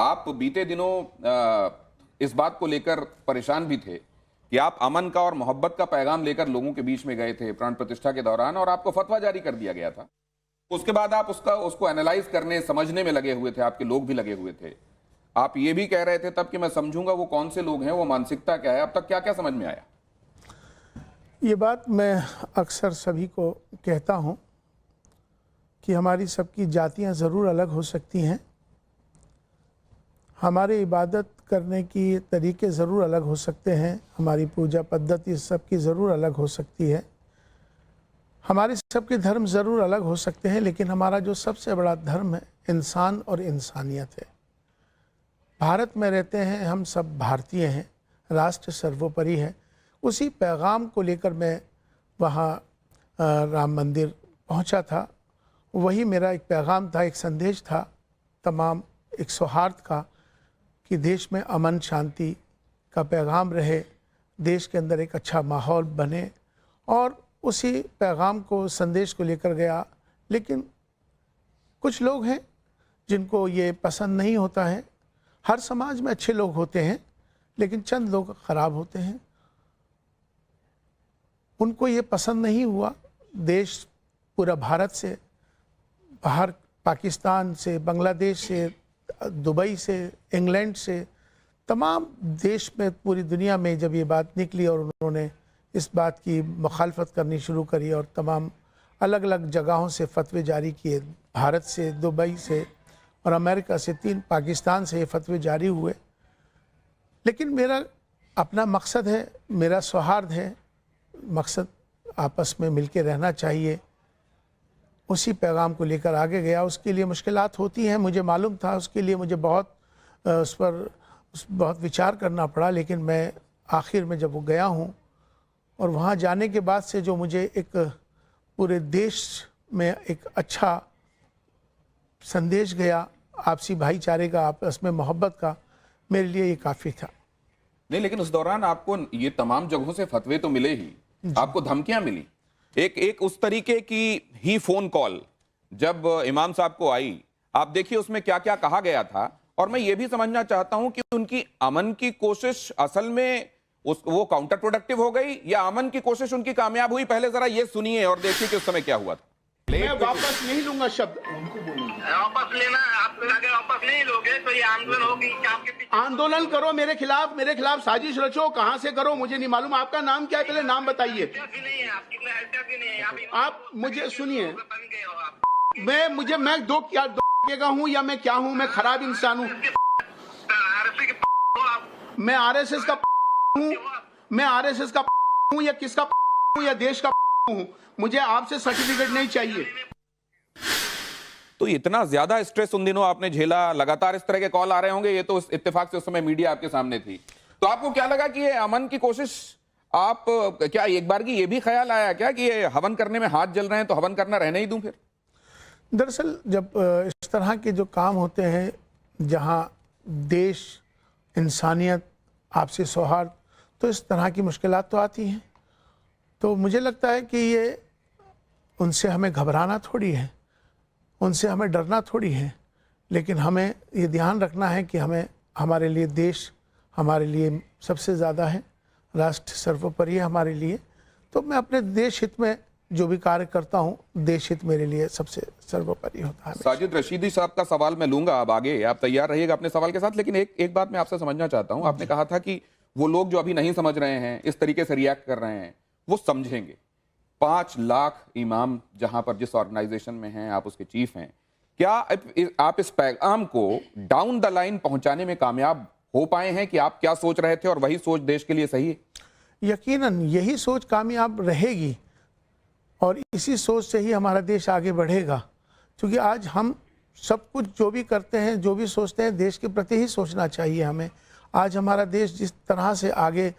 आप बीते दिनों इस बात को लेकर परेशान भी थे कि आप अमन का और मोहब्बत का पैगाम लेकर लोगों के बीच में गए थे प्राण प्रतिष्ठा के दौरान, और आपको फतवा जारी कर दिया गया था। उसके बाद आप उसको एनालाइज करने समझने में लगे हुए थे, आपके लोग भी लगे हुए थे। आप ये भी कह रहे थे तब कि मैं समझूंगा वो कौन से लोग हैं, वो मानसिकता क्या है। अब तक क्या क्या समझ में आया? ये बात मैं अक्सर सभी को कहता हूँ कि हमारी सबकी जातियाँ ज़रूर अलग हो सकती हैं, हमारे इबादत करने की तरीके ज़रूर अलग हो सकते हैं, हमारी पूजा पद्धति सबकी ज़रूर अलग हो सकती है, हमारे सबके धर्म ज़रूर अलग हो सकते हैं, लेकिन हमारा जो सबसे बड़ा धर्म है इंसान और इंसानियत है। भारत में रहते हैं, हम सब भारतीय हैं, राष्ट्र सर्वोपरि है। उसी पैगाम को लेकर मैं वहाँ राम मंदिर पहुँचा था। वही मेरा एक पैगाम था, एक संदेश था तमाम, एक सौहार्द का, कि देश में अमन शांति का पैगाम रहे, देश के अंदर एक अच्छा माहौल बने, और उसी पैगाम को, संदेश को लेकर गया। लेकिन कुछ लोग हैं जिनको ये पसंद नहीं होता है। हर समाज में अच्छे लोग होते हैं, लेकिन चंद लोग ख़राब होते हैं। उनको ये पसंद नहीं हुआ। देश पूरा भारत से बाहर, पाकिस्तान से, बांग्लादेश से, दुबई से, इंग्लैंड से, तमाम देश में, पूरी दुनिया में जब ये बात निकली और उन्होंने इस बात की मुखालफत करनी शुरू करी और तमाम अलग अलग जगहों से फतवे जारी किए, भारत से, दुबई से और अमेरिका से, 3 पाकिस्तान से ये फतवे जारी हुए। लेकिन मेरा अपना मकसद है, मेरा सौहार्द है, मकसद आपस में मिलके रहना चाहिए। उसी पैगाम को लेकर आगे गया। उसके लिए मुश्किलात होती हैं, मुझे मालूम था। उसके लिए मुझे उस पर बहुत विचार करना पड़ा। लेकिन मैं आखिर में जब वो गया हूँ, और वहाँ जाने के बाद से जो मुझे एक पूरे देश में एक अच्छा संदेश गया आपसी भाईचारे का, आपस में मोहब्बत का, मेरे लिए ये काफ़ी था। नहीं, लेकिन उस दौरान आपको ये तमाम जगहों से फतवे तो मिले ही, आपको धमकियां मिली। एक उस तरीके की ही फोन कॉल जब इमाम साहब को आई, आप देखिए उसमें क्या क्या कहा गया था। और मैं ये भी समझना चाहता हूं कि उनकी अमन की कोशिश असल में वो काउंटर प्रोडक्टिव हो गई, या अमन की कोशिश उनकी कामयाब हुई? पहले जरा ये सुनिए और देखिए कि उस समय क्या हुआ था। मैं वापस नहीं लूंगा शब्द। वापस लेना, आप अगर वापस नहीं लोगे तो ये आंदोलन होगी। आंदोलन करो मेरे खिलाफ साजिश रचो, कहां से करो मुझे नहीं मालूम। आपका नाम क्या है, पहले नाम बताइए। आप मुझे सुनिए, मैं दो क्या हूँ या मैं क्या हूँ? मैं खराब इंसान हूँ, मैं आरएसएस का हूँ, मैं आरएसएस का हूँ या किसका हूँ या देश का हूँ? मुझे आपसे सर्टिफिकेट नहीं चाहिए। तो इतना ज्यादा स्ट्रेस उन दिनों आपने झेला, लगातार इस तरह के कॉल आ रहे होंगे। ये तो इत्तेफाक से उस समय मीडिया आपके सामने थी। तो आपको क्या लगा कि ये अमन की कोशिश, आप क्या एक बार की ये भी ख्याल आया क्या कि ये हवन करने में हाथ जल रहे हैं तो हवन करना रहने ही दूं फिर? दरअसल जब इस तरह के जो काम होते हैं, जहां देश, इंसानियत, आपसी सौहार्द, तो इस तरह की मुश्किलात तो आती हैं। तो मुझे लगता है कि ये उनसे हमें घबराना थोड़ी है, उनसे हमें डरना थोड़ी है, लेकिन हमें ये ध्यान रखना है कि हमारे लिए देश हमारे लिए सबसे ज़्यादा है, राष्ट्र सर्वोपरि है हमारे लिए। तो मैं अपने देश हित में जो भी कार्य करता हूँ, देश हित मेरे लिए सबसे सर्वोपरि होता है। साजिद रशीदी साहब का सवाल मैं लूंगा अब आगे, आप तैयार रहिएगा अपने सवाल के साथ। लेकिन एक बात मैं आपसे समझना चाहता हूँ। आपने कहा था कि वो लोग जो अभी नहीं समझ रहे हैं, इस तरीके से रिएक्ट कर रहे हैं, वो समझेंगे। 5 लाख इमाम जहां पर जिस ऑर्गेनाइजेशन में हैं, आप उसके चीफ हैं, क्या आप इस पैगाम को डाउन द लाइन पहुंचाने में कामयाब हो पाए हैं कि आप क्या सोच रहे थे और वही सोच देश के लिए सही है? यकीनन यही सोच कामयाब रहेगी, और इसी सोच से ही हमारा देश आगे बढ़ेगा। क्योंकि आज हम सब कुछ जो भी करते हैं, जो भी सोचते हैं, देश के प्रति ही सोचना चाहिए हमें। आज हमारा देश जिस तरह से आगे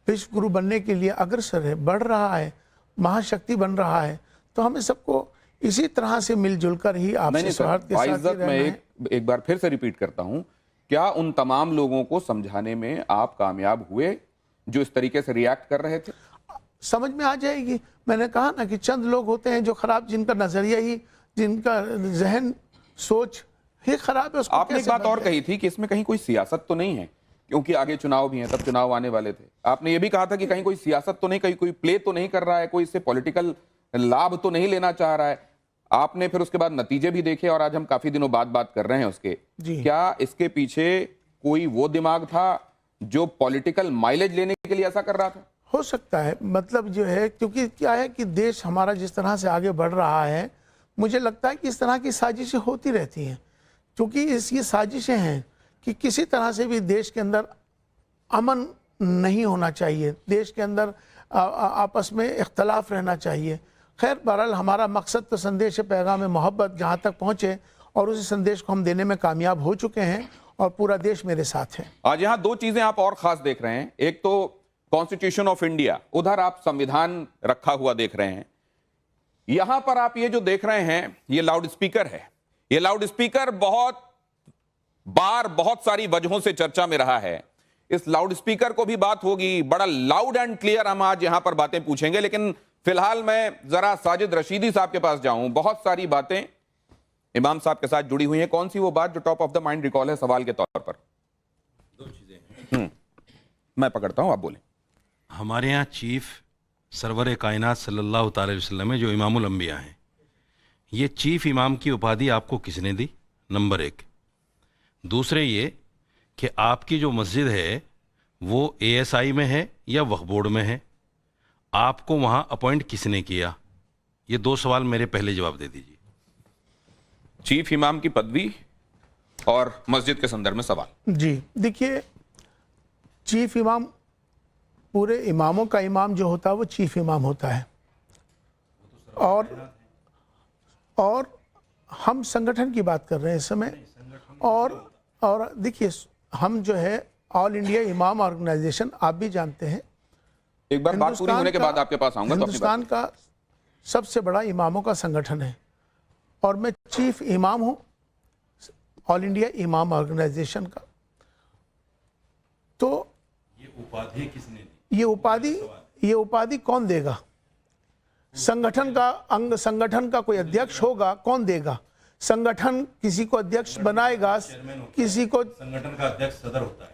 विश्व गुरु बनने के लिए अग्रसर है, बढ़ रहा है, महाशक्ति बन रहा है, तो हमें सबको इसी तरह से मिलजुल कर ही आपसे सौहार्द के साथ ही रहना है। एक बार फिर से रिपीट करता हूं, क्या उन तमाम लोगों को समझाने में आप कामयाब हुए जो इस तरीके से रिएक्ट कर रहे थे? समझ में आ जाएगी। मैंने कहा ना कि चंद लोग होते हैं जो खराब, जिनका नजरिया ही, जिनका जहन सोच ये खराब है, उसको आपने एक कैसे बात और बदले? कही थी कि इसमें कहीं कोई सियासत तो नहीं है, क्योंकि आगे चुनाव भी हैं, तब चुनाव आने वाले थे। आपने ये भी कहा था कि कहीं कोई सियासत तो नहीं, कहीं कोई प्ले तो नहीं कर रहा है, कोई इससे पॉलिटिकल लाभ तो नहीं लेना चाह रहा है। आपने फिर उसके बाद नतीजे भी देखे और आज हम काफी दिनों बाद बात कर रहे हैं उसके। जी। क्या इसके पीछे कोई वो दिमाग था जो पॉलिटिकल माइलेज लेने के लिए ऐसा कर रहा था? हो सकता है, मतलब जो है, क्योंकि क्या है कि देश हमारा जिस तरह से आगे बढ़ रहा है, मुझे लगता है कि इस तरह की साजिशें होती रहती हैं, क्योंकि ये साजिशें हैं कि किसी तरह से भी देश के अंदर अमन नहीं होना चाहिए, देश के अंदर आपस में इख्तलाफ रहना चाहिए। खैर, बहरहाल हमारा मकसद तो संदेश पैगाम मोहब्बत जहाँ तक पहुँचे, और उसी संदेश को हम देने में कामयाब हो चुके हैं, और पूरा देश मेरे साथ है। आज यहाँ दो चीजें आप और खास देख रहे हैं। एक तो कॉन्स्टिट्यूशन ऑफ इंडिया, उधर आप संविधान रखा हुआ देख रहे हैं। यहां पर आप ये जो देख रहे हैं, ये लाउड स्पीकर है। ये लाउड स्पीकर बहुत बार बहुत सारी वजहों से चर्चा में रहा है। इस लाउड स्पीकर को भी बात होगी, बड़ा लाउड एंड क्लियर हम आज यहां पर बातें पूछेंगे। लेकिन फिलहाल मैं जरा साजिद रशीदी साहब के पास जाऊं। बहुत सारी बातें इमाम साहब के साथ जुड़ी हुई हैं। कौन सी वो बात जो top of the mind recall है सवाल के तौर पर? दो चीजें मैं पकड़ता हूं, आप बोलें। हमारे यहाँ चीफ सरवर कायनात सल्लल्लाहु अलैहि वसल्लम है, जो इमामुल अंबिया हैं। ये चीफ इमाम की उपाधि आपको किसने दी? नंबर एक। दूसरे ये कि आपकी जो मस्जिद है वो ASI में है या वक्फ बोर्ड में है? आपको वहाँ अपॉइंट किसने किया? ये दो सवाल मेरे पहले जवाब दे दीजिए। चीफ इमाम की पदवी और मस्जिद के संदर्भ में सवाल। जी, देखिए, चीफ इमाम, पूरे इमामों का इमाम जो होता है वो चीफ इमाम होता है। और हम संगठन की बात कर रहे हैं इस समय। और देखिए, हम जो है ऑल इंडिया इमाम ऑर्गेनाइजेशन, आप भी जानते हैं, एक बार बात पूरी होने के बाद आपके पास आऊंगा तो अपनी हिंदुस्तान बात। का सबसे बड़ा इमामों का संगठन है, और मैं चीफ इमाम हूं ऑल इंडिया इमाम ऑर्गेनाइजेशन का। तो ये उपाधि किसने दी? ये उपाधि कौन देगा? संगठन का अंग, संगठन का कोई अध्यक्ष होगा, कौन देगा? संगठन किसी को अध्यक्ष बनाएगा, किसी को संगठन का अध्यक्ष सदर होता है।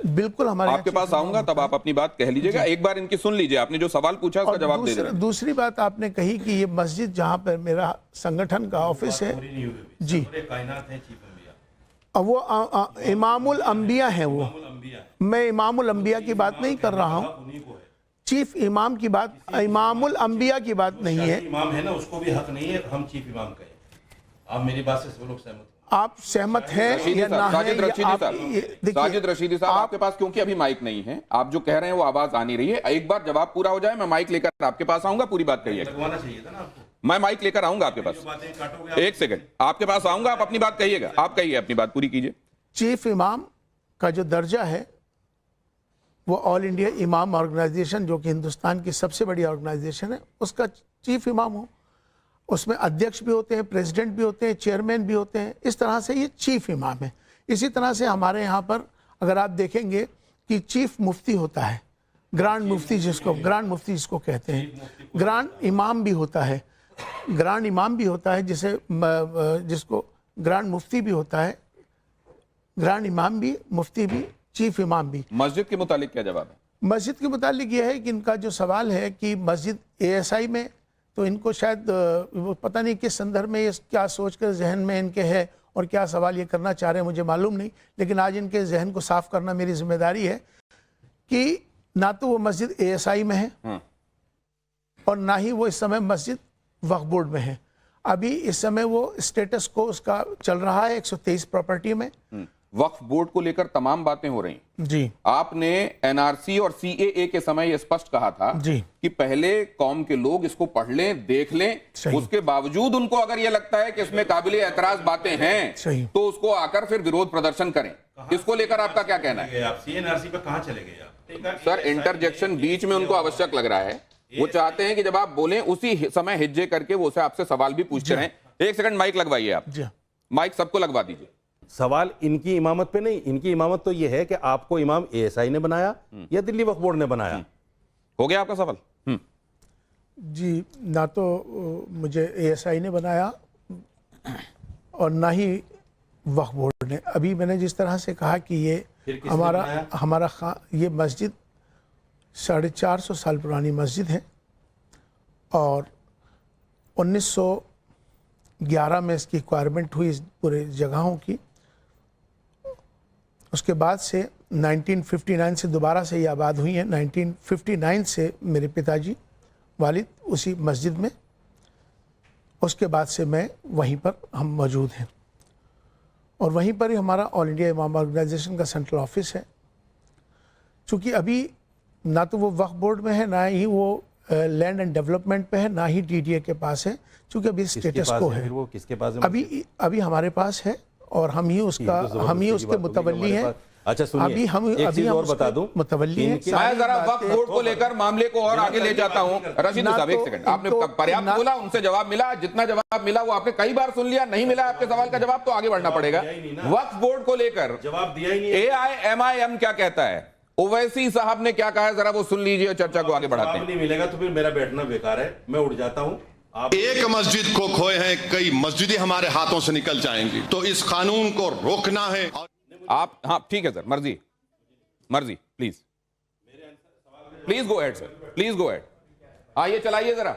बिल्कुल। हमारे आपके पास आऊंगा तब आप अपनी बात कह लीजिएगा। एक बार इनकी सुन लीजिए, आपने जो सवाल पूछा उसका जवाब दे दीजिए। दूसरी बात आपने कही कि ये मस्जिद जहां पर मेरा संगठन का ऑफिस है, जी, कायनात है चीफ अंबिया, अब वो इमामुल अंबिया है। वो मैं इमामुल अंबिया की बात नहीं कर रहा हूँ, चीफ इमाम की बात, इमामुल अंबिया की बात नहीं है। इमाम है ना, उसको भी हक नहीं है हम चीफ इमाम कहें। आप मेरी बात से सब लोग सहमत हो? आप सहमत हैं या ना हैं? साजिद रशीदी आप साहब, देखिए, साजिद रशीदी साहब, आपके पास क्योंकि अभी माइक नहीं है, आप जो कह रहे हैं वो आवाज आ नहीं रही है। एक बार जवाब पूरा हो जाए, मैं माइक लेकर आपके पास आऊंगा, पूरी बात कहिएगा। लगवाना चाहिए था ना आपको। मैं माइक लेकर आऊंगा आपके पास, बातें काटोगे? एक सेकंड, आपके पास आऊंगा, आप अपनी बात कहिएगा। आप कहिए, अपनी बात पूरी कीजिए। चीफ इमाम का जो दर्जा है वो ऑल इंडिया इमाम ऑर्गेनाइजेशन, जो कि हिंदुस्तान की सबसे बड़ी ऑर्गेनाइजेशन है, उसका चीफ इमाम हो। उसमें अध्यक्ष भी होते हैं, प्रेसिडेंट भी होते हैं, चेयरमैन भी होते हैं। इस तरह से ये चीफ इमाम है। इसी तरह से हमारे यहाँ पर अगर आप देखेंगे कि चीफ मुफ्ती होता है, ग्रांड मुफ्ती जिसको कहते हैं, ग्रांड इमाम भी होता है, ग्रांड इमाम भी होता है, जिसको ग्रांड मुफ्ती भी होता है, ग्रांड इमाम भी, मुफ्ती भी, चीफ इमाम भी। मस्जिद के मुतालिक क्या जवाब है? मस्जिद के मुतालिक यह है कि इनका जो सवाल है कि मस्जिद ASI में, तो इनको शायद वो पता नहीं किस संदर्भ में, ये क्या सोचकर जहन में इनके है और क्या सवाल ये करना चाह रहे हैं, मुझे मालूम नहीं। लेकिन आज इनके जहन को साफ करना मेरी जिम्मेदारी है कि ना तो वो मस्जिद ASI में है और ना ही वो इस समय मस्जिद वक्फ बोर्ड में है। अभी इस समय वो स्टेटस को उसका चल रहा है 123 प्रॉपर्टी में। वक्फ बोर्ड को लेकर तमाम बातें हो रही जी। आपने NRC और CAA के समय यह स्पष्ट कहा था जी कि पहले कौम के लोग इसको पढ़ लें, देख लें, उसके बावजूद उनको अगर यह लगता है कि इसमें काबिले एतराज बातें हैं तो उसको आकर फिर विरोध प्रदर्शन करें। इसको लेकर आपका क्या कहना है? आप CNRC पे कहां चले गए आप? सर, इंटरजेक्शन बीच में उनको आवश्यक लग रहा है। वो चाहते हैं कि जब आप बोलें उसी समय हिज्जे करके वो से आपसे सवाल भी पूछते रहें। एक सेकंड माइक लगवाइए आप, माइक सबको लगवा दीजिए। सवाल इनकी इमामत पे नहीं, इनकी इमामत तो यह है कि आपको इमाम ASI ने बनाया या दिल्ली वक्फ बोर्ड ने बनाया। हो गया आपका सवाल? जी, ना तो मुझे ASI ने बनाया और ना ही वक्फ बोर्ड ने। अभी मैंने जिस तरह से कहा कि ये फिर किसने बनाया? हमारा ये मस्जिद 450 साल पुरानी मस्जिद है और 1911 में इसकी रिक्वायरमेंट हुई इस पूरे जगहों की। उसके बाद से 1959 से दोबारा से ये आबाद हुई है। 1959 से मेरे पिताजी वालिद उसी मस्जिद में, उसके बाद से मैं वहीं पर हम मौजूद हैं और वहीं पर ही हमारा ऑल इंडिया इमाम ऑर्गेनाइजेशन का सेंट्रल ऑफिस है। चूँकि अभी ना तो वो वक्फ बोर्ड में है, ना ही वो लैंड एंड डेवलपमेंट पे है, ना ही डीडीए के पास है, चूँकि अभी स्टेटस को है। फिर वो किसके पास है? अभी हमारे पास है और हम ही उसके मुतवल्ली हैं। अच्छा सुनिए, एक चीज और बता दूं, मुतवल्ली हैं। मैं जरा वक्फ बोर्ड को लेकर मामले को और आगे ले जाता हूं। रशीद साहब एक सेकंड, आपने पर्याप्त बोला, उनसे जवाब मिला, जितना जवाब मिला वो आपने कई बार सुन लिया। नहीं मिला आपके सवाल का जवाब तो आगे बढ़ना पड़ेगा। वक्फ बोर्ड को लेकर जवाब दिया ही नहीं। AIMIM क्या कहता है, ओवैसी साहब ने क्या कहा है, जरा वो सुन लीजिए और चर्चा को आगे बढ़ाते हैं। नहीं मिलेगा तो फिर मेरा बैठना बेकार है, मैं उठ जाता हूं। आप एक मस्जिद को खोए हैं, कई मस्जिदें हमारे हाथों से निकल जाएंगी, तो इस कानून को रोकना है। आप हाँ ठीक है सर, मर्जी please go ahead sir, please go ahead. आइए चलाइए जरा।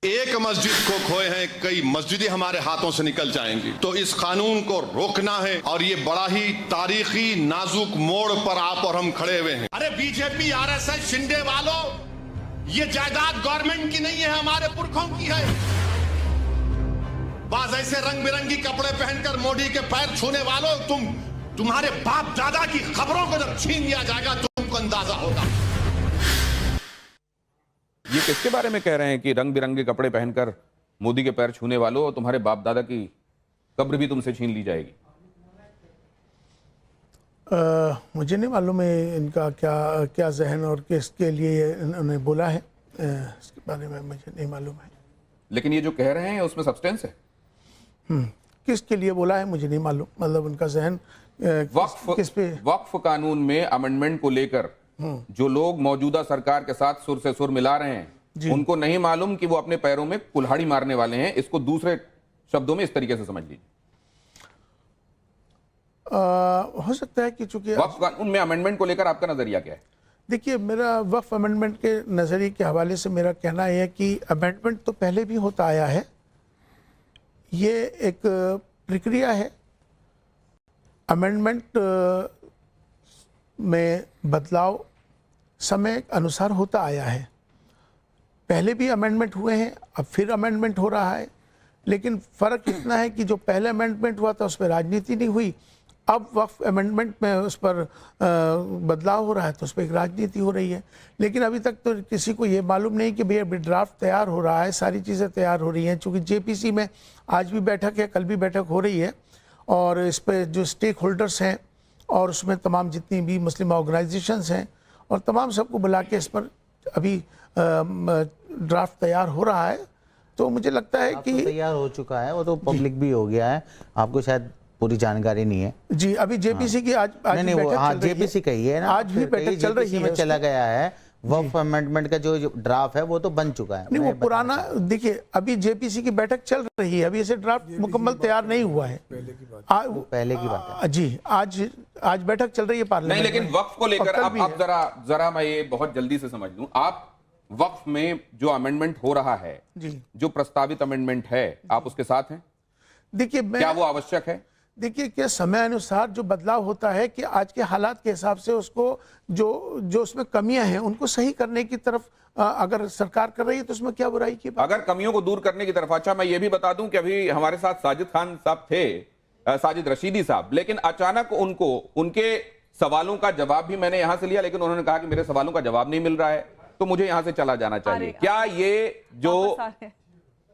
एक मस्जिद को खोए हैं, कई मस्जिदें हमारे हाथों से निकल जाएंगी, तो इस कानून को रोकना है। और ये बड़ा ही तारीखी नाजुक मोड़ पर आप और हम खड़े हुए हैं। अरे बीजेपी RSS शिंदे वालों, ये जायदाद गवर्नमेंट की नहीं है, हमारे पुरखों की है। बाज ऐसे रंग बिरंगी कपड़े पहनकर मोदी के पैर छूने वालों, तुम्हारे बाप दादा की खबरों को जब छीन लिया जाएगा तुमको अंदाजा होगा। ये किसके बारे में कह रहे हैं कि रंग बिरंगे कपड़े पहनकर मोदी के पैर छूने वालों और तुम्हारे बाप दादा की कब्र भी तुमसे छीन ली जाएगी? मुझे नहीं मालूम है इनका क्या जहन और किसके लिए इन्होंने बोला है, इसके बारे में मुझे नहीं मालूम है। लेकिन ये जो कह रहे हैं उसमें सब्सटेंस है। किसके लिए बोला है मुझे नहीं मालूम, मतलब उनका जहन किस पे। वक्फ कानून में अमेंडमेंट को लेकर जो लोग मौजूदा सरकार के साथ सुर से सुर मिला रहे हैं, उनको नहीं मालूम कि वो अपने पैरों में कुल्हाड़ी मारने वाले हैं। इसको दूसरे शब्दों में इस तरीके से समझ लीजिए। हो सकता है कि चूंकि वक्फ कानून में अमेंडमेंट को लेकर आपका नजरिया क्या है? देखिए, मेरा वक्फ अमेंडमेंट के नज़रिए के हवाले से मेरा कहना है कि अमेंडमेंट तो पहले भी होता आया है, ये एक प्रक्रिया है। अमेंडमेंट में बदलाव समय अनुसार होता आया है। पहले भी अमेंडमेंट हुए हैं, अब फिर अमेंडमेंट हो रहा है, लेकिन फ़र्क इतना है कि जो पहले अमेंडमेंट हुआ था उस पर राजनीति नहीं हुई, अब वक्फ अमेंडमेंट में उस पर बदलाव हो रहा है तो उस पर एक राजनीति हो रही है। लेकिन अभी तक तो किसी को ये मालूम नहीं कि भैया ड्राफ्ट तैयार हो रहा है, सारी चीज़ें तैयार हो रही हैं। चूँकि JPC में आज भी बैठक है, कल भी बैठक हो रही है और इस पर जो स्टेक होल्डर्स हैं और उसमें तमाम जितनी भी मुस्लिम ऑर्गेनाइजेशंस हैं और तमाम सबको बुला के इस पर अभी ड्राफ्ट तैयार हो रहा है। तो मुझे लगता है कि तैयार हो चुका है, वो तो पब्लिक भी हो गया है, आपको शायद पूरी जानकारी नहीं है जी। अभी JPC की आज नहीं वो हाँ JPC का ही है ना, आज भी बैठक चल रही है, में चला गया है। वक्फ अमेंडमेंट का जो ड्राफ्ट है वो तो बन चुका है। नहीं, वो पुराना देखिए, अभी JPC की बैठक चल रही है, अभी इसे ड्राफ्ट मुकम्मल तैयार नहीं हुआ है। पहले की बात है जी। आज बैठक चल रही है पार्लियामेंट नहीं, लेकिन वक्फ को लेकर अब जरा मैं ये बहुत जल्दी से समझ लूं। आप वक्फ में जो अमेंडमेंट हो रहा है जी, जो प्रस्तावित अमेंडमेंट है, आप उसके साथ हैं? देखिए, क्या वो आवश्यक है? देखिए, क्या समय अनुसार जो बदलाव होता है कि आज के हालात के हिसाब से उसको जो उसमें कमियां हैं उनको सही करने की तरफ अगर सरकार कर रही है तो उसमें क्या बुराई की बात? अगर कमियों को दूर करने की तरफ। अच्छा, मैं ये भी बता दूं कि अभी हमारे साथ साजिद खान साहब थे, साजिद रशीदी साहब, लेकिन अचानक उनके सवालों का जवाब भी मैंने यहां से लिया, लेकिन उन्होंने कहा कि मेरे सवालों का जवाब नहीं मिल रहा है तो मुझे यहां से चला जाना चाहिए। क्या ये जो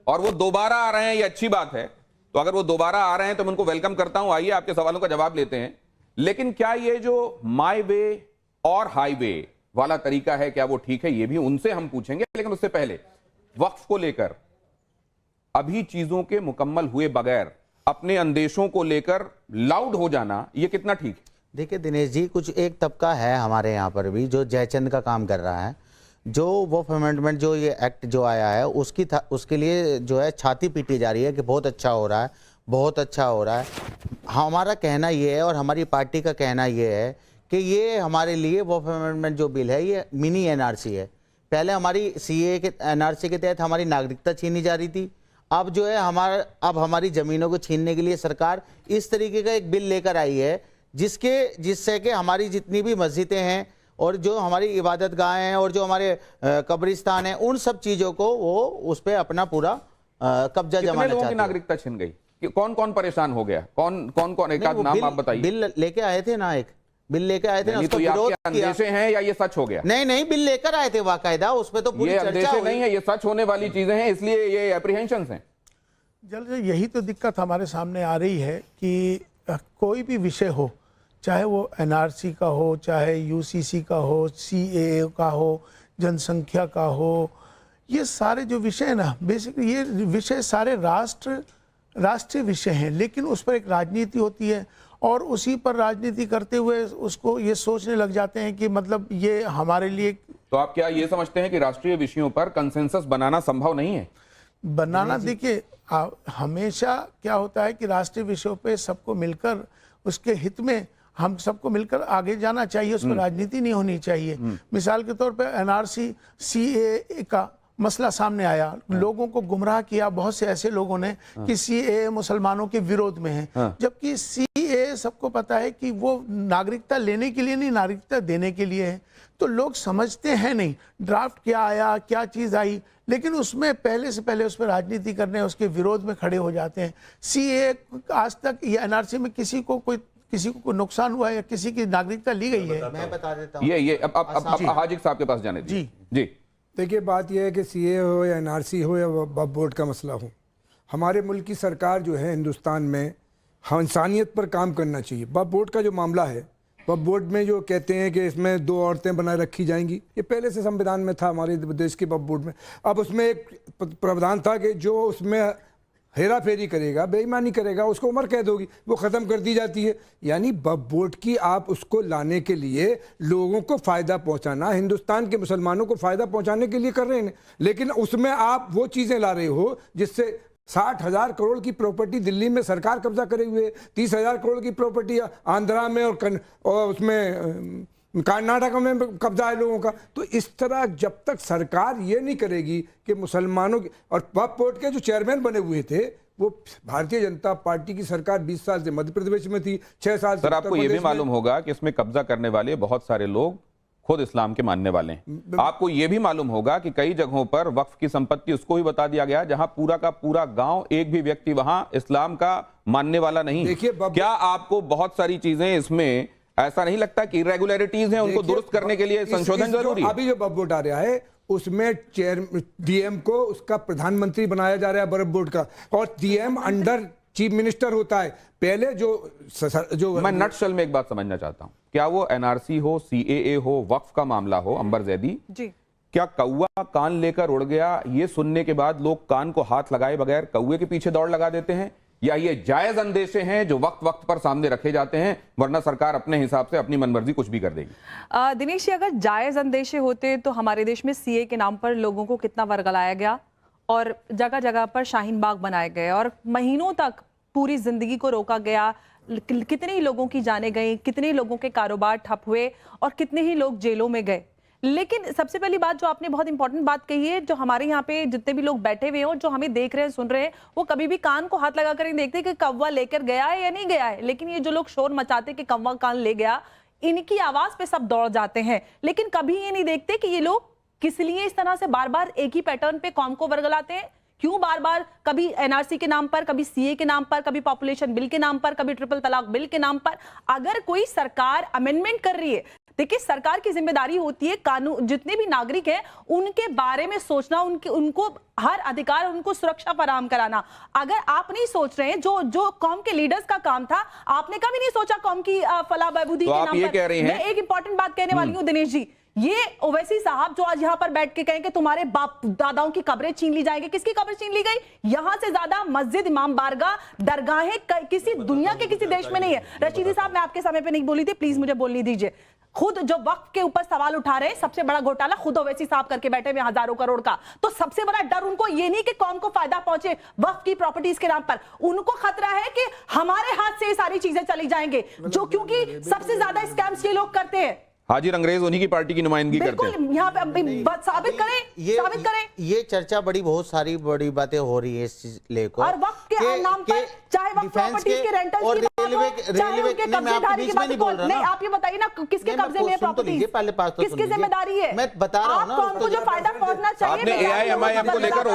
और वो दोबारा आ रहे हैं, ये अच्छी बात है। तो अगर वो दोबारा आ रहे हैं तो मैं उनको वेलकम करता हूं, आइए आपके सवालों का जवाब लेते हैं। लेकिन क्या ये जो माय वे और हाईवे वाला तरीका है, क्या वो ठीक है? ये भी उनसे हम पूछेंगे, लेकिन उससे पहले वक्फ को लेकर अभी चीजों के मुकम्मल हुए बगैर अपने अंदेशों को लेकर लाउड हो जाना, ये कितना ठीक है? देखिए दिनेश जी, कुछ एक तबका है हमारे यहाँ पर भी जो जयचंद का काम कर रहा है, जो वक्फ अमेंडमेंट जो ये एक्ट जो आया है उसके लिए जो है छाती पीटी जा रही है कि बहुत अच्छा हो रहा है, बहुत अच्छा हो रहा है। हमारा कहना ये है और हमारी पार्टी का कहना ये है कि ये हमारे लिए वक्फ अमेंडमेंट जो बिल है ये मिनी एनआरसी है। पहले हमारी सीए के एनआरसी के तहत हमारी नागरिकता छीनी जा रही थी, अब जो है अब हमारी ज़मीनों को छीनने के लिए सरकार इस तरीके का एक बिल लेकर आई है जिससे कि हमारी जितनी भी मस्जिदें हैं और जो हमारी इबादत गाहें हैं और जो हमारे कब्रिस्तान हैं उन सब चीज़ों को वो उस पर अपना पूरा कब्जा जमाना लोगों की चाहते हैं। नागरिकता छिन गई? कौन कौन परेशान हो गया? कौन एक आध नाम आप बताइए। बिल लेके आए थे ना, एक बिल लेके आए थे ना, नहीं, उसका तो ये विरोध आपके किया। अंदेशे हैं या ये सच हो गया? नहीं, बिल लेकर आए थे बाकायदा, उस पर तो पूरी ये चर्चा अंदेशे हुई। नहीं है, ये सच होने वाली चीजें हैं, इसलिए ये एप्रीहेंशंस हैं। जल्द से यही तो दिक्कत हमारे सामने आ रही है कि कोई भी विषय हो, चाहे वो एनआरसी का हो, चाहे यूसीसी का हो, सीएए का हो, जनसंख्या का हो, ये सारे जो विषय है ना, बेसिकली ये विषय सारे राष्ट्रीय विषय हैं, लेकिन उस पर एक राजनीति होती है और उसी पर राजनीति करते हुए उसको ये सोचने लग जाते हैं कि मतलब ये हमारे लिए। तो आप क्या ये समझते हैं कि राष्ट्रीय विषयों पर कंसेंसस बनाना संभव नहीं है? बनाना, देखिए हमेशा क्या होता है कि राष्ट्रीय विषयों पे सबको मिलकर उसके हित में हम सबको मिलकर आगे जाना चाहिए, उस पर राजनीति नहीं होनी चाहिए। मिसाल के तौर पे एनआरसी सीएए का मसला सामने आया, लोगों को गुमराह किया बहुत से ऐसे लोगों ने कि सीएए मुसलमानों के विरोध में है, जबकि सीएए सबको पता है कि वो नागरिकता लेने के लिए नहीं, नागरिकता देने के लिए है। तो लोग समझते हैं नहीं ड्राफ्ट क्या आया, क्या चीज़ आई, लेकिन उसमें पहले से पहले उस पर राजनीति करने, उसके विरोध में खड़े हो जाते हैं। सीएए आज तक या एनआरसी में किसी को कोई नुकसान हुआ है या किसी की नागरिकता ली गई है? मैं बता देता हूँ। ये अब हाजिक साहब के पास जाने दीजिए। जी देखिए, बात यह है कि सीए हो या एनआरसी हो या वक्फ बोर्ड का मसला हो, हमारे मुल्क की सरकार जो है हिंदुस्तान में इंसानियत पर काम करना चाहिए। वक्फ बोर्ड का जो मामला है, वक्फ बोर्ड में जो कहते हैं कि इसमें 2 औरतें बनाए रखी जाएंगी, ये पहले से संविधान में था हमारे देश के वक्फ बोर्ड में। अब उसमें एक प्रावधान था कि जो उसमें हेरा फेरी करेगा, बेईमानी करेगा, उसको उम्र कैद होगी, वो ख़त्म कर दी जाती है। यानी वक्फ बोर्ड की आप उसको लाने के लिए लोगों को फ़ायदा पहुंचाना, हिंदुस्तान के मुसलमानों को फ़ायदा पहुंचाने के लिए कर रहे हैं, लेकिन उसमें आप वो चीज़ें ला रहे हो जिससे 60,000 करोड़ की प्रॉपर्टी दिल्ली में सरकार कब्जा करे हुए, 30,000 करोड़ की प्रॉपर्टी आंध्रा में और उसमें कर्नाटक में कब्जा है लोगों का। तो इस तरह जब तक सरकार ये नहीं करेगी कि मुसलमानों की, और वक्फ बोर्ड के जो चेयरमैन बने हुए थे वो भारतीय जनता पार्टी की सरकार 20 साल से मध्य प्रदेश में थी, 6 साल से सर आपको ये भी मालूम होगा कि इसमें कब्जा करने वाले बहुत सारे लोग खुद इस्लाम के मानने वाले हैं। आपको ये भी मालूम होगा कि कई जगहों पर वक्फ की संपत्ति उसको ही बता दिया गया जहां पूरा का पूरा गांव, एक भी व्यक्ति वहां इस्लाम का मानने वाला नहीं। देखिए, क्या आपको बहुत सारी चीजें इसमें ऐसा नहीं लगता कि इरेगुलरिटीज हैं, उनको दुरुस्त करने के लिए संशोधन जरूरी है? अभी जो वक्फ बोर्ड आ रहा है उसमें डीएम को उसका प्रधानमंत्री बनाया जा रहा है वक्फ बोर्ड का, और डीएम अंडर चीफ मिनिस्टर होता है। पहले जो मैं नटशल में एक बात समझना चाहता हूं, क्या वो एनआरसी हो, सीएए हो, वक्फ का मामला हो, अंबर जैदी जी, क्या कौवा कान लेकर उड़ गया ये सुनने के बाद लोग कान को हाथ लगाए बगैर कौवे के पीछे दौड़ लगा देते हैं, या ये जायज अंदेशे हैं जो वक्त वक्त पर सामने रखे जाते हैं, वरना सरकार अपने हिसाब से अपनी मनमर्जी कुछ भी कर देगी? दिनेश जी, अगर जायज अंदेशे होते तो हमारे देश में सीए के नाम पर लोगों को कितना वर्गलाया गया और जगह जगह पर शाहीन बाग बनाए गए और महीनों तक पूरी जिंदगी को रोका गया, कितने ही लोगों की जानें गई, कितने लोगों के कारोबार ठप हुए और कितने ही लोग जेलों में गए। लेकिन सबसे पहली बात जो आपने बहुत इंपॉर्टेंट बात कही है, जो हमारे यहाँ पे जितने भी लोग बैठे हुए हैं और जो हमें देख रहे हैं, सुन रहे हैं, वो कभी भी कान को हाथ लगा कर नहीं देखते कि कौवा लेकर गया है या नहीं गया है। लेकिन ये जो लोग शोर मचाते कि कौवा कान ले गया, इनकी आवाज पे सब दौड़ जाते हैं, लेकिन कभी ये नहीं देखते कि ये लोग किस लिए इस तरह से बार बार एक ही पैटर्न पे कौम को वर्गलाते हैं, क्यों बार बार कभी एनआरसी के नाम पर, कभी सीए के नाम पर, कभी पॉपुलेशन बिल के नाम पर, कभी ट्रिपल तलाक बिल के नाम पर। अगर कोई सरकार अमेंडमेंट कर रही है, देखिए सरकार की जिम्मेदारी होती है कानून, जितने भी नागरिक हैं उनके बारे में सोचना, उनको हर अधिकार, उनको सुरक्षा फराहम कराना। अगर आप नहीं सोच रहे हैं, जो कौम के लीडर्स का काम था, आपने कभी नहीं सोचा कौम की फलाह बहबूदी तो के आप नाम ये पर। कह रही हैं? मैं एक इंपॉर्टेंट बात कहने वाली हूँ दिनेश जी, ये ओवैसी साहब जो आज यहाँ पर बैठ के कहें कि तुम्हारे बाप दादाओं की कब्रें छीन ली जाएंगी, किसकी कब्र छीन ली गई? यहां से ज्यादा मस्जिद, इमाम बारगाह, दरगाहें किसी दुनिया के किसी देश में नहीं है। रशीदी साहब, मैं आपके समय पे नहीं बोली थी, प्लीज मुझे बोलने दीजिए। खुद जो वक्फ के ऊपर सवाल उठा रहे हैं, सबसे बड़ा घोटाला खुद ओवैसी साहब करके बैठे हुए हजारों करोड़ का। तो सबसे बड़ा डर उनको ये नहीं कि कौम को फायदा पहुंचे वक्फ की प्रॉपर्टीज के नाम पर, उनको खतरा है कि हमारे हाथ से ये सारी चीजें चली जाएंगे, जो क्योंकि सबसे ज्यादा स्कैम्स ये लोग करते हैं। हाजिर अंग्रेज उन्हीं की पार्टी की नुमाइंदगी करते हैं। बिल्कुल, यहाँ पे साबित करें। ये चर्चा बहुत सारी बड़ी बातें हो रही है इस चीज लेकर, और वक्त के नाम पर चाहे वक्त प्रॉपर्टीज के रेंटल्स की बात हो, चाहे उनके कब्जेदारी की बात हो, नहीं आप ये बताइए ना किसके कब्जे में प्रॉपर्टी, पहले पास तो किसकी जिम्मेदारी है? मैं बता रहा हूं ना, आपको हमको जो फायदा पहुंचना चाहिए। आपने एआईएमआईएम को लेकर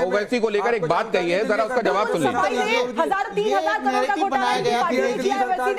ओवैसी को लेकर एक बात कही है, जरा उसका जवाब सुन लीजिए। 1000-3000 करोड़ का घोटाला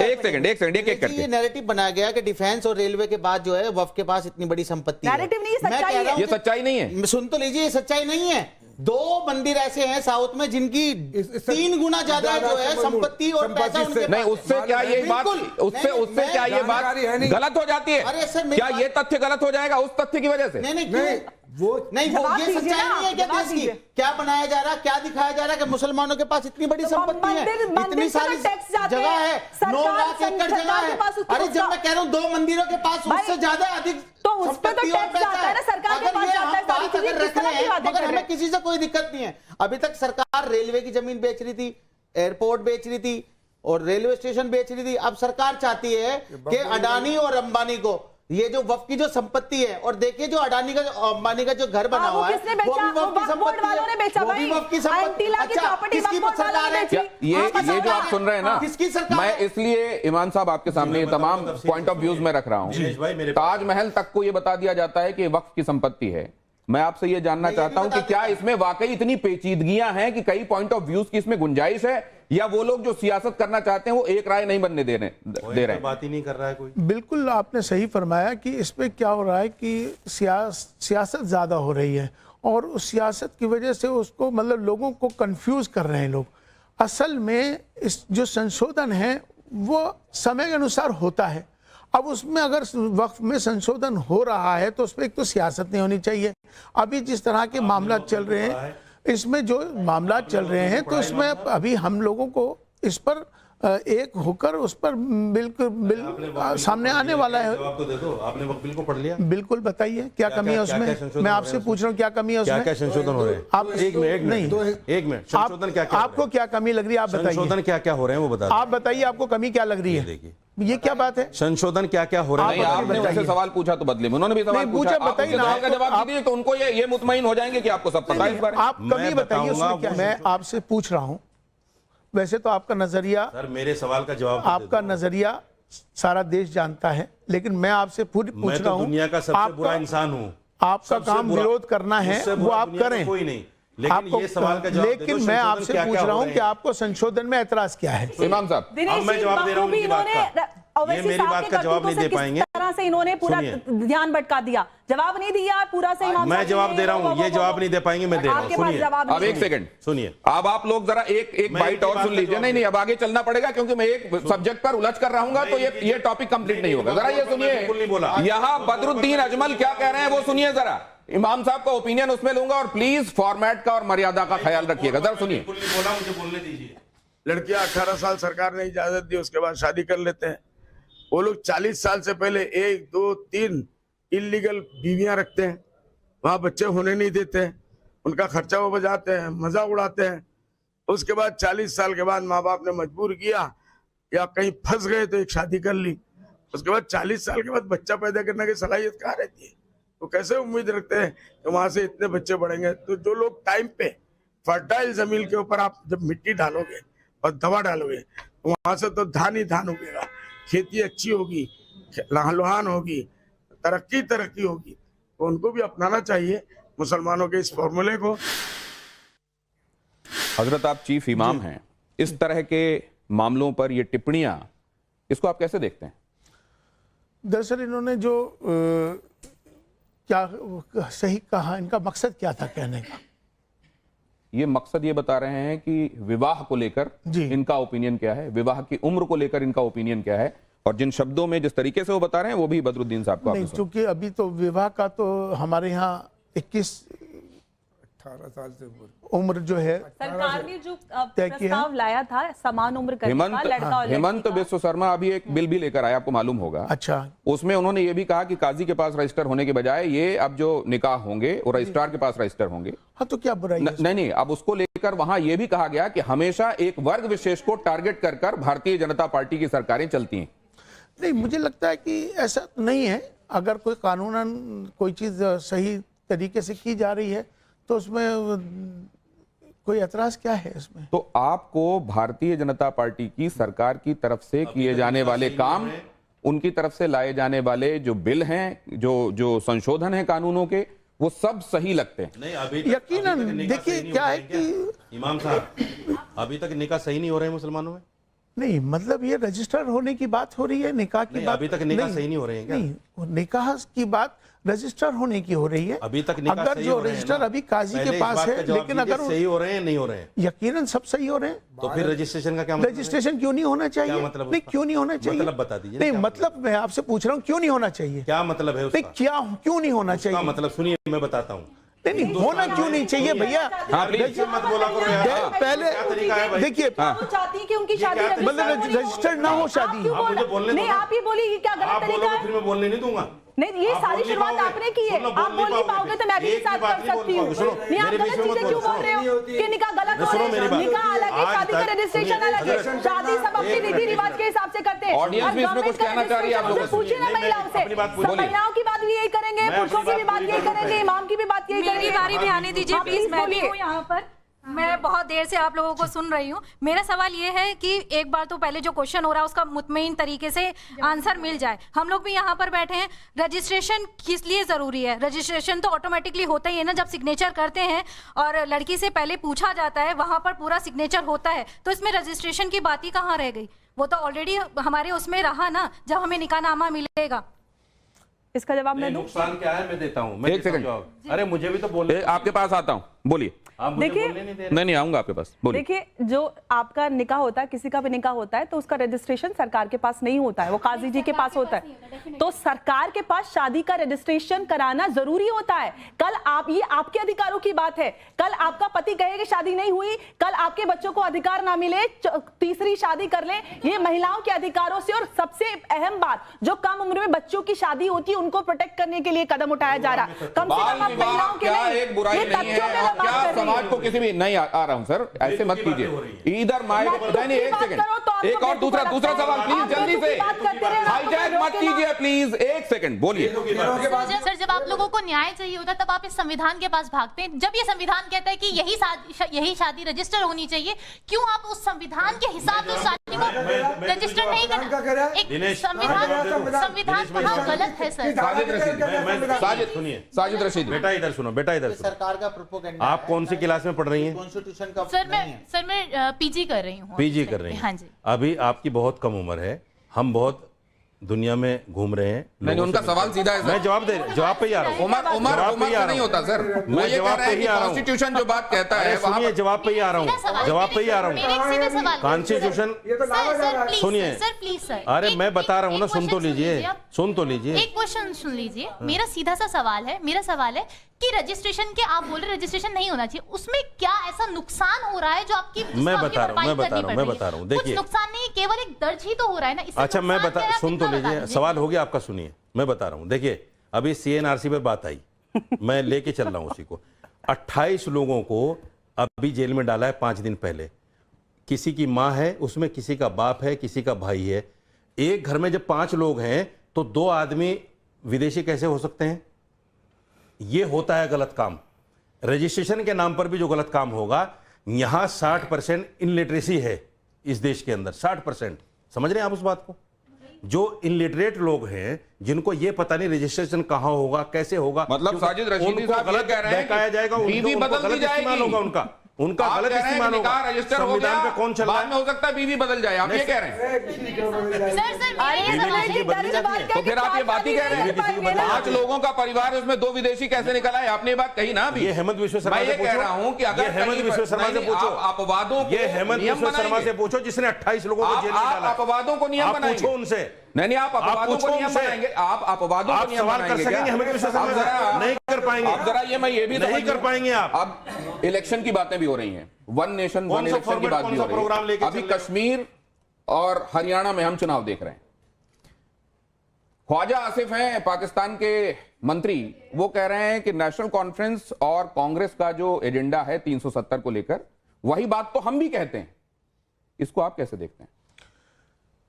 एक सेकंड एक करके ये नैरेटिव बनाया गया कि डिफेंस और रेलवे के बाद जो है वफ के पास इतनी बड़ी संपत्ति है। नैरेटिव नहीं, मैं सच्चाई कह रहा है। हूं ये सच्चाई नहीं है। सुन तो लीजिए, ये सच्चाई नहीं है। 2 मंदिर ऐसे हैं साउथ में जिनकी 3 गुना ज्यादा जो है संपत्ति और पैसा उनके नहीं, उससे क्या ये बात, उससे क्या ये बात गलत हो जाती है? अरे सर, मेरी क्या ये तथ्य गलत हो जाएगा उस तथ्य की वजह से? नहीं, वो जवाब ये दीजिए सच्चाई ना, नहीं है क्या जवाब देश की? दीजिए। क्या बनाया जा रहा है, क्या दिखाया जा रहा है कि मुसलमानों के पास इतनी बड़ी संपत्ति है, इतनी सारी जगह है, 9 लाख एकड़ जगह है। अरे जब मैं कह रहा हूँ 2 मंदिरों के पास उससे ज्यादा अधिक तो उस पे तो संपत्ति और टैक्स पैसा जाता है ना, सरकार के अगर पास ये जाता है हम सारी बात चीजें, अगर किस रख तरह रहे की हैं, बातें मगर कर रहे हमें हैं? किसी से कोई दिक्कत नहीं है। अभी तक सरकार रेलवे की जमीन बेच रही थी, एयरपोर्ट बेच रही थी और रेलवे स्टेशन बेच रही थी। अब सरकार चाहती है कि अडानी और अंबानी को ये जो वफ की जो संपत्ति है, और देखिए जो अडानी का अंबानी का जो घर बना हुआ है, किसने बेचा? वो भी वफ की संपत्ति वालों ने बेचा है, वो भी भाई। वफ की संपत्ति। 80 लाख की प्रॉपर्टी किसकी वक्फ बोर्ड वालों सरकार ने है? बेची। ये जो आप सुन रहे हैं ना, किसकी सरकार मैं है? इसलिए ईमान साहब आपके सामने ये तमाम पॉइंट ऑफ व्यूज में रख रहा हूं। ताजमहल तक को ये बता दिया जाता है कि वक्फ की संपत्ति है। मैं आपसे ये जानना चाहता हूं कि क्या इसमें वाकई इतनी पेचीदगियां हैं कि कई पॉइंट ऑफ व्यूज की इसमें गुंजाइश है, या वो लोग जो सियासत करना चाहते हैं वो एक राय नहीं बनने दे रहे हैं? बात ही नहीं कर रहा है कोई। बिल्कुल आपने सही फरमाया कि इसमें क्या हो रहा है कि सियासत ज़्यादा हो रही है, और उस सियासत की वजह से उसको मतलब लोगों को कंफ्यूज कर रहे हैं लोग। असल में इस जो संशोधन है वो समय के अनुसार होता है। अब उसमें अगर वक्फ में संशोधन हो रहा है तो उसमें एक तो सियासत नहीं होनी चाहिए। अभी जिस तरह के मामला चल रहे हैं, इसमें जो मामला चल रहे हैं, तो इसमें अभी हम लोगों को इस पर एक होकर उस पर बिल्कुल सामने आने वाला है। जवाब तो दे दो, आपने वक्त बिल को पढ़ लिया? बिल्कुल बताइए क्या कमी है उसमें। मैं आपसे पूछ रहा हूँ क्या कमी है उसमें, क्या संशोधन हो रहे हैं? आप एक मिनट संशोधन क्या आपको क्या कमी लग रही है, आप बताइए। संशोधन क्या क्या हो रहे हैं वो बता। आप बताइए आपको कमी क्या लग रही है। देखिए ये क्या बात है, संशोधन क्या क्या हो रहा है? आपने उनसे सवाल पूछा तो बदले में उन्होंने भी सवाल नहीं, पूछा, पूछा, आप बताइए उनके ना, सवाल का जवाब दीजिए तो उनको ये मुतमईन हो जाएंगे कि आपको सब पता है इस बारे में। आप कमी बताइए उसमें क्या। मैं आपसे पूछ रहा हूँ, वैसे तो आपका नजरिया, सर मेरे सवाल का जवाब आपका नजरिया सारा देश जानता है, लेकिन मैं आपसे पूछ मैं रहा तो हूँ, दुनिया का सबसे बुरा इंसान हूँ। आपका काम विरोध करना है वो आप करें, कोई नहीं, लेकिन ये सवाल का जवाब दे दो, लेकिन मैं संशोधन आपसे क्या पूछ क्या रहा हो हूँ रहे कि हैं? आपको संशोधन में एतराज क्या है। इमाम साहब अब मैं जवाब दे रहा हूँ इनकी बात का। ये मेरी बात का जवाब नहीं दे पाएंगे। तरह से इन्होंने पूरा ध्यान भटका दिया, जवाब नहीं दिया पूरा से। इमाम मैं साहब जवाब ने दे रहा हूँ, ये जवाब नहीं दे पाएंगे, मैं दे रहा हूँ। आपके पास सुनिए जवाब अब नहीं एक सेकंड सुनिए, अब आप लोग जरा एक बाइट और सुन लीजिए। नहीं अब आगे चलना पड़ेगा क्योंकि मैं एक सब्जेक्ट पर उलझ कर रहूंगा तो ये टॉपिक कंप्लीट नहीं होगा। जरा ये सुनिए, यहाँ बदरुद्दीन अजमल क्या कह रहे हैं वो सुनिए जरा। इमाम साहब का ओपिनियन उसमें लूंगा और प्लीज फॉर्मेट का और मर्यादा का ख्याल रखिएगा। जरा सुनिए। मुझे बोलने दीजिए। लड़कियां 18 साल सरकार ने इजाजत दी, उसके बाद शादी कर लेते हैं। वो लोग 40 साल से पहले 1, 2, 3 इलीगल बीवियां रखते हैं, वहां बच्चे होने नहीं देते हैं, उनका खर्चा वो बजाते हैं, मजा उड़ाते हैं। उसके बाद 40 साल के बाद माँ बाप ने मजबूर किया या कहीं फंस गए तो एक शादी कर ली। उसके बाद 40 साल के बाद बच्चा पैदा करने की सलाहियत कहाँ रहती है? तो कैसे उम्मीद रखते हैं कि वहां से इतने बच्चे बढ़ेंगे? तो जो लोग टाइम पे फर्टाइल जमीन के ऊपर आप जब मिट्टी डालोगे और दवा डालोगे तो वहां से तो धान ही धान उगेगा, खेती अच्छी होगी, लहान होगी, तरक्की होगी। तो उनको भी अपनाना चाहिए मुसलमानों के इस फॉर्मूले को। हजरत आप चीफ इमाम हैं, इस तरह के मामलों पर ये टिप्पणियां, इसको आप कैसे देखते हैं? दरअसल इन्होंने जो क्या सही कहा, इनका मकसद क्या था कहने का? ये मकसद ये बता रहे हैं कि विवाह को लेकर इनका ओपिनियन क्या है, विवाह की उम्र को लेकर इनका ओपिनियन क्या है, और जिन शब्दों में जिस तरीके से वो बता रहे हैं वो भी बदरुद्दीन साहब को नहीं, क्योंकि अभी तो विवाह का तो हमारे यहाँ 21 18 साल से ऊपर। उम्र जो है सरकार ने जो तय किया प्रस्ताव लाया था समान उम्र करने का लड़का और हेमंत बिस्व शर्मा अभी एक बिल भी लेकर आए, आपको मालूम होगा। अच्छा, उसमें उन्होंने ये भी कहा कि काजी के पास रजिस्टर होने के बजाय ये अब जो निकाह होंगे वो रजिस्ट्रार के पास रजिस्टर होंगे। हाँ तो क्या बुराई है? नहीं, अब उसको लेकर वहां ये भी कहा गया कि हमेशा एक वर्ग विशेष को टारगेट कर भारतीय जनता पार्टी की सरकारें चलती हैं। नहीं, मुझे लगता है कि ऐसा तो नहीं है। अगर कोई कानूनन कोई चीज सही तरीके से की जा रही है तो उसमें कोई एतराज क्या है इसमें? तो आपको भारतीय जनता पार्टी की सरकार की तरफ से किए जाने वाले काम, उनकी तरफ से लाए जाने वाले जो बिल हैं, जो संशोधन है कानूनों के, वो सब सही लगते हैं? नहीं, अभी यकीनन देखिए क्या है कि इमाम साहब अभी तक निकाह सही नहीं हो रहे हैं मुसलमानों में। नहीं, मतलब ये रजिस्टर होने की बात हो रही है, निकाह की नहीं, बात अभी तक निकाह सही नहीं हो रहे हैं क्या? नहीं, निकाह की बात रजिस्टर होने की हो रही है। अभी तक निकाह अगर सही जो हो रहे हैं रजिस्टर ना? अभी काजी पहले के इस पास बात का है, जवाब लेकिन दीजिए, अगर सही हो रहे हैं नहीं हो रहे हैं? यकीनन सब सही हो रहे हैं तो फिर रजिस्ट्रेशन का क्या मतलब? रजिस्ट्रेशन क्यों नहीं होना चाहिए? क्या मतलब नहीं, उसका? क्यों नहीं होना चाहिए? मतलब बता दीजिए। नहीं, क्या मतलब मैं आपसे पूछ रहा हूँ क्यों नहीं होना चाहिए? क्या मतलब है उसका? नहीं, क्या क्यों नहीं होना उसका चाहिए? मतलब सुनिए, मैं बताता हूँ। नहीं, होना क्यों नहीं चाहिए भैया? हाँ, प्लीज। देखिए, मत बोला करो यार। पहले क्या तरीका है भाई? देखिए, वो चाहती है कि उनकी शादी क्या तरीका मतलब है? रजिस्टर्ड ना हो शादी। आप मुझे बोलने नहीं, दो ना। आप ये बोलिए ये क्या गलत आप तरीका बोलोगे है? फिर मैं बोलने नहीं दूंगा। नहीं, ये आप सारी बोल नहीं शुरुआत पाओगे। आपने की है। सुनो, आप बोल नहीं पाओगे तो मैं भी एक साथ बात कर नहीं बोल सकती हूँ। पाओगे। सुनो, नहीं, आप मेरे गलत बीच में मत चीजें क्यों बोलो। बोल रहे हो कि निकाह गलत हो सुनो रहे मेरी हैं? बात। निकाह अलग है, आज शादी का तक- रजिस्ट्रेशन सुनिए, अलग है। हजरत- शादी सब अपने एक रीति मिनट, रिवाज के हिसाब से करते हैं। ऑडियंस और भी इसमें कुछ गवर्नमेंट का कहना चाह रही है आप लोगों से। पूछिए ना नहीं, महिलाओं से। अपनी बात सब बोलिए। महिलाओं की बात भी यही करेंगे, मैं पुरुषों अपनी की भी बात बात पूरी यही करना करेंगे, चाहिए। इमाम की भी बात यही मेरी करेंगे। बारी भी आने दीजिए हाँ, प्लीज। मैं भी बोलिए। हूँ यहाँ पर, मैं बहुत देर से आप लोगों को सुन रही हूँ। मेरा सवाल ये है कि एक बार तो पहले जो क्वेश्चन हो रहा है उसका मुतमईन तरीके से आंसर मिल जाए। हम लोग भी यहाँ पर बैठे हैं, रजिस्ट्रेशन किस लिए ज़रूरी है? रजिस्ट्रेशन तो ऑटोमेटिकली होता ही है ना, जब सिग्नेचर करते हैं और लड़की से पहले पूछा जाता है, वहाँ पर पूरा सिग्नेचर होता है, तो इसमें रजिस्ट्रेशन की बात ही कहाँ रह गई? वो तो ऑलरेडी हमारे उसमें रहा ना, जब हमें निकाहनामा मिलेगा। इसका जवाब मैं दूं? नुकसान क्या है मैं देता हूँ। मैं एक देता हूँ सेकंड। जवाब। अरे मुझे भी तो बोलने आपके पास आता हूँ, बोलिए। आप मुझे देखिए, बोलने नहीं दे रहे। नहीं, आऊंगा आपके पास, बोलिए। देखिए, जो आपका निकाह होता है, किसी का भी निकाह होता है तो उसका रजिस्ट्रेशन सरकार के पास नहीं होता है, वो काजी जी के पास होता है। तो सरकार के पास शादी का रजिस्ट्रेशन कराना जरूरी होता है। कल आप, ये आपके अधिकारों की बात है, कल आपका पति कहे कि शादी नहीं हुई, कल आपके बच्चों को अधिकार ना मिले, तीसरी शादी कर ले, ये महिलाओं के अधिकारों से। और सबसे अहम बात, जो कम उम्र में बच्चों की शादी होती है उनको प्रोटेक्ट करने के लिए कदम उठाया जा रहा है। कम से बाल कम आप विवाह महिलाओं के क्या नहीं, एक बुराई ये नहीं है, बच्चों पे और बात क्या कर रही समाज हूं। को किसी भी नहीं आ रहा हूं सर, ऐसे मत कीजिए। इधर माइक, नहीं, एक सेकंड, एक और दूसरा सवाल प्लीज, जल्दी से हाईजैक मत कीजिए प्लीज, एक सेकंड, बोलिए। सर, जब आप लोगों को न्याय चाहिए होता है तब आप इस संविधान के पास भागते हैं। जब ये संविधान कहता है कि यही शादी रजिस्टर होनी चाहिए, क्यों आप उस संविधान के हिसाब से शादी को रजिस्टर नहीं करना? एक संविधान कहाँ गलत है सर? साजिद रशीद, बेटा इधर सुनो, बेटा इधर सुनो। सरकार का प्रोपोगेंडा। आप कौन सी क्लास में पढ़ रही हैं? कॉन्स्टिट्यूशन का सर मैं पीजी कर रही हूँ। पीजी कर रही हैं। हाँ जी। अभी आपकी बहुत कम उम्र है, हम बहुत दुनिया में घूम रहे हैं। नहीं, उनका सवाल सीधा है मैं सर। जवाब पे ही आ रहा हूँ। उमर जवाब पे ही आ से रहा नहीं हूँ। होता सर, वो मैं ये कह जवाब रहे पे हैं ही कि आ रहा हूँ। कॉन्स्टिट्यूशन जो बात कहता है अरे वहां सुनिए, जवाब पे ही आ रहा हूँ, जवाब पे ही आ रहा मेरे एक सीधे हूँ। सवाल। कॉन्स्टिट्यूशन सर सुनिए। Sir please sir. अरे मैं बता रहा हूँ ना, सुन तो लीजिए, सुन तो लीजिए। एक क्वेश्चन सुन लीजिए, मेरा सीधा सा सवाल है। मेरा सवाल है कि रजिस्ट्रेशन के आप बोल रहे रजिस्ट्रेशन नहीं होना चाहिए, उसमें क्या ऐसा नुकसान हो रहा है जो आपकी मैं बता रहा हूँ, देखिए। कुछ नुकसान नहीं, केवल एक दर्ज ही तो हो रहा है ना। इससे अच्छा, मैं नुकसान बता, क्या है, सुन तो कितना बता लीजिए, दीजिए। सवाल हो गया आपका, सुनिए। मैं बता रहा हूँ, देखिए, अभी सीएनआरसी पे बात आई, मैं लेके चल रहा हूँ उसी को। 28 लोगों को अभी जेल में डाला है 5 दिन पहले। किसी की माँ है उसमें, किसी का बाप है, किसी का भाई है। एक घर में जब 5 लोग हैं तो 2 आदमी विदेशी कैसे हो सकते हैं? ये होता है गलत काम। रजिस्ट्रेशन के नाम पर भी जो गलत काम होगा, यहां 60% इनलिटरेसी है इस देश के अंदर, 60%। समझ रहे हैं आप उस बात को? जो इनलिटरेट लोग हैं, जिनको ये पता नहीं रजिस्ट्रेशन कहां होगा, कैसे होगा, मतलब साजिद रशीदी साहब ये कह रहे हैं बहकाया जाएगा, बीवी उनको बदल दी गलत इस्तेमाल होगा, उनका आप गलत कह रहे हैं इस्तेमाल कि होगा। निकाह रजिस्टर हो गया, संविधान पे कौन चल रहा बाद में हो सकता है बीवी बदल जाए, आप ये कह रहे हैं? तो फिर आप ये बात ही कह रहे हैं? 5 लोगों का परिवार, उसमें 2 विदेशी कैसे निकल आए? आपने ये बात कही ना अभी। ये हेमंत विश्व शर्मा मैं से ये कह रहा हूं कि अगर हेमंत कहीं विश्व शर्मा से नहीं, पूछो, आप अपवादों को ये हेमंत नियम विश्व शर्मा बनाएंगे। से पूछो, जिसने 28 लोगों को जेल में आप डाला है। अपवादों को नियम आप बनाएंगे। पूछो उनसे, नहीं, आप अपवादों को नियम बनाएंगे, आप अपवादों को आप नियम सवाल कर बनाएंगे सकेंगे, क्या? हमें क्यों आप जरा नहीं कर पाएंगे। आप जरा ये मैं ये भी नहीं कर पाएंगे आप। अब इलेक्शन की बातें भी हो रही हैं, वन नेशन कौन वन सा इलेक्शन की फॉर्मेट, बात कौन भी सा हो रही प्रोग्राम है। लेके अभी चल रहे हैं? कश्मीर और हरियाणा में हम चुनाव देख रहे हैं। ख्वाजा आसिफ हैं पाकिस्तान के मंत्री, वो कह रहे हैं कि नेशनल कॉन्फ्रेंस और कांग्रेस का जो एजेंडा है 370 को लेकर, वही बात तो हम भी कहते हैं। इसको आप कैसे देखते हैं?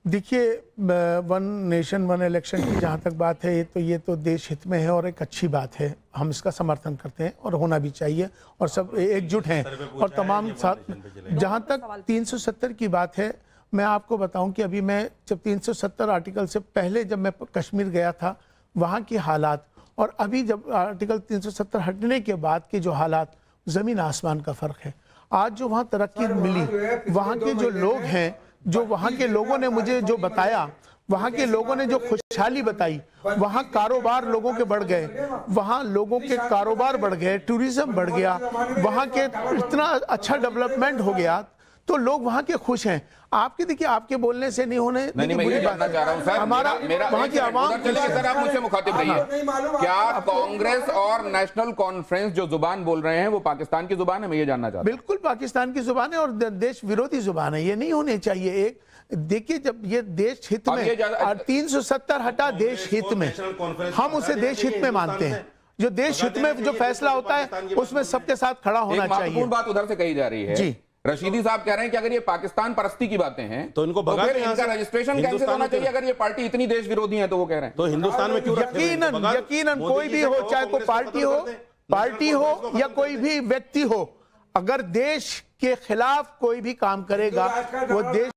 देखिए, वन नेशन वन इलेक्शन की जहाँ तक बात है, तो ये तो देश हित में है और एक अच्छी बात है, हम इसका समर्थन करते हैं और होना भी चाहिए और सब एकजुट हैं और तमाम साथ। जहाँ तक 370 की बात है, मैं आपको बताऊं कि अभी मैं जब 370 आर्टिकल से पहले जब मैं कश्मीर गया था, वहाँ की हालात और अभी जब आर्टिकल 370 हटने के बाद के जो हालात, ज़मीन आसमान का फ़र्क है। आज जो वहाँ तरक्की मिली, वहाँ के जो लोग हैं, जो वहाँ के लोगों ने मुझे जो बताया, वहाँ के लोगों ने जो खुशहाली बताई, वहाँ कारोबार लोगों के बढ़ गए, वहाँ लोगों के कारोबार बढ़ गए, टूरिज्म बढ़ गया, वहाँ के इतना अच्छा डेवलपमेंट हो गया, तो लोग वहाँ के खुश हैं। आपके देखिए, आपके बोलने से नहीं होने, नहीं, मैं ये जानना चाह रहा हूं सर, हमारा वहाँ की आवाम, चलिए सर, आप मुझसे मुखातिब रहिए। क्या कांग्रेस और नेशनल कॉन्फ्रेंस जो जुबान बोल रहे हैं वो पाकिस्तान की जुबान है? मैं ये जानना चाहता हूं। बिल्कुल पाकिस्तान की जुबान है और देश विरोधी जुबान है, ये नहीं होने चाहिए। एक देखिए, जब ये देश हित में 370 हटा देश हित में, हम उसे देश हित में मानते हैं। जो देश हित में जो फैसला होता है उसमें सबके साथ खड़ा होना चाहिए। महत्वपूर्ण बात उधर से कही जा रही है जी। रशीदी साहब कह रहे हैं कि अगर ये पाकिस्तान परस्ती की बातें हैं तो इनको भगा फिर दें यहाँ इनका से। रजिस्ट्रेशन कैंसिल होना चाहिए। अगर ये पार्टी इतनी देश विरोधी है तो वो कह रहे हैं तो हिंदुस्तान में क्यों रखते हैं? यकीनन यकीनन कोई भी हो, चाहे कोई पार्टी हो या कोई भी व्यक्ति हो, अगर देश के खिलाफ कोई भी काम करेगा वो देश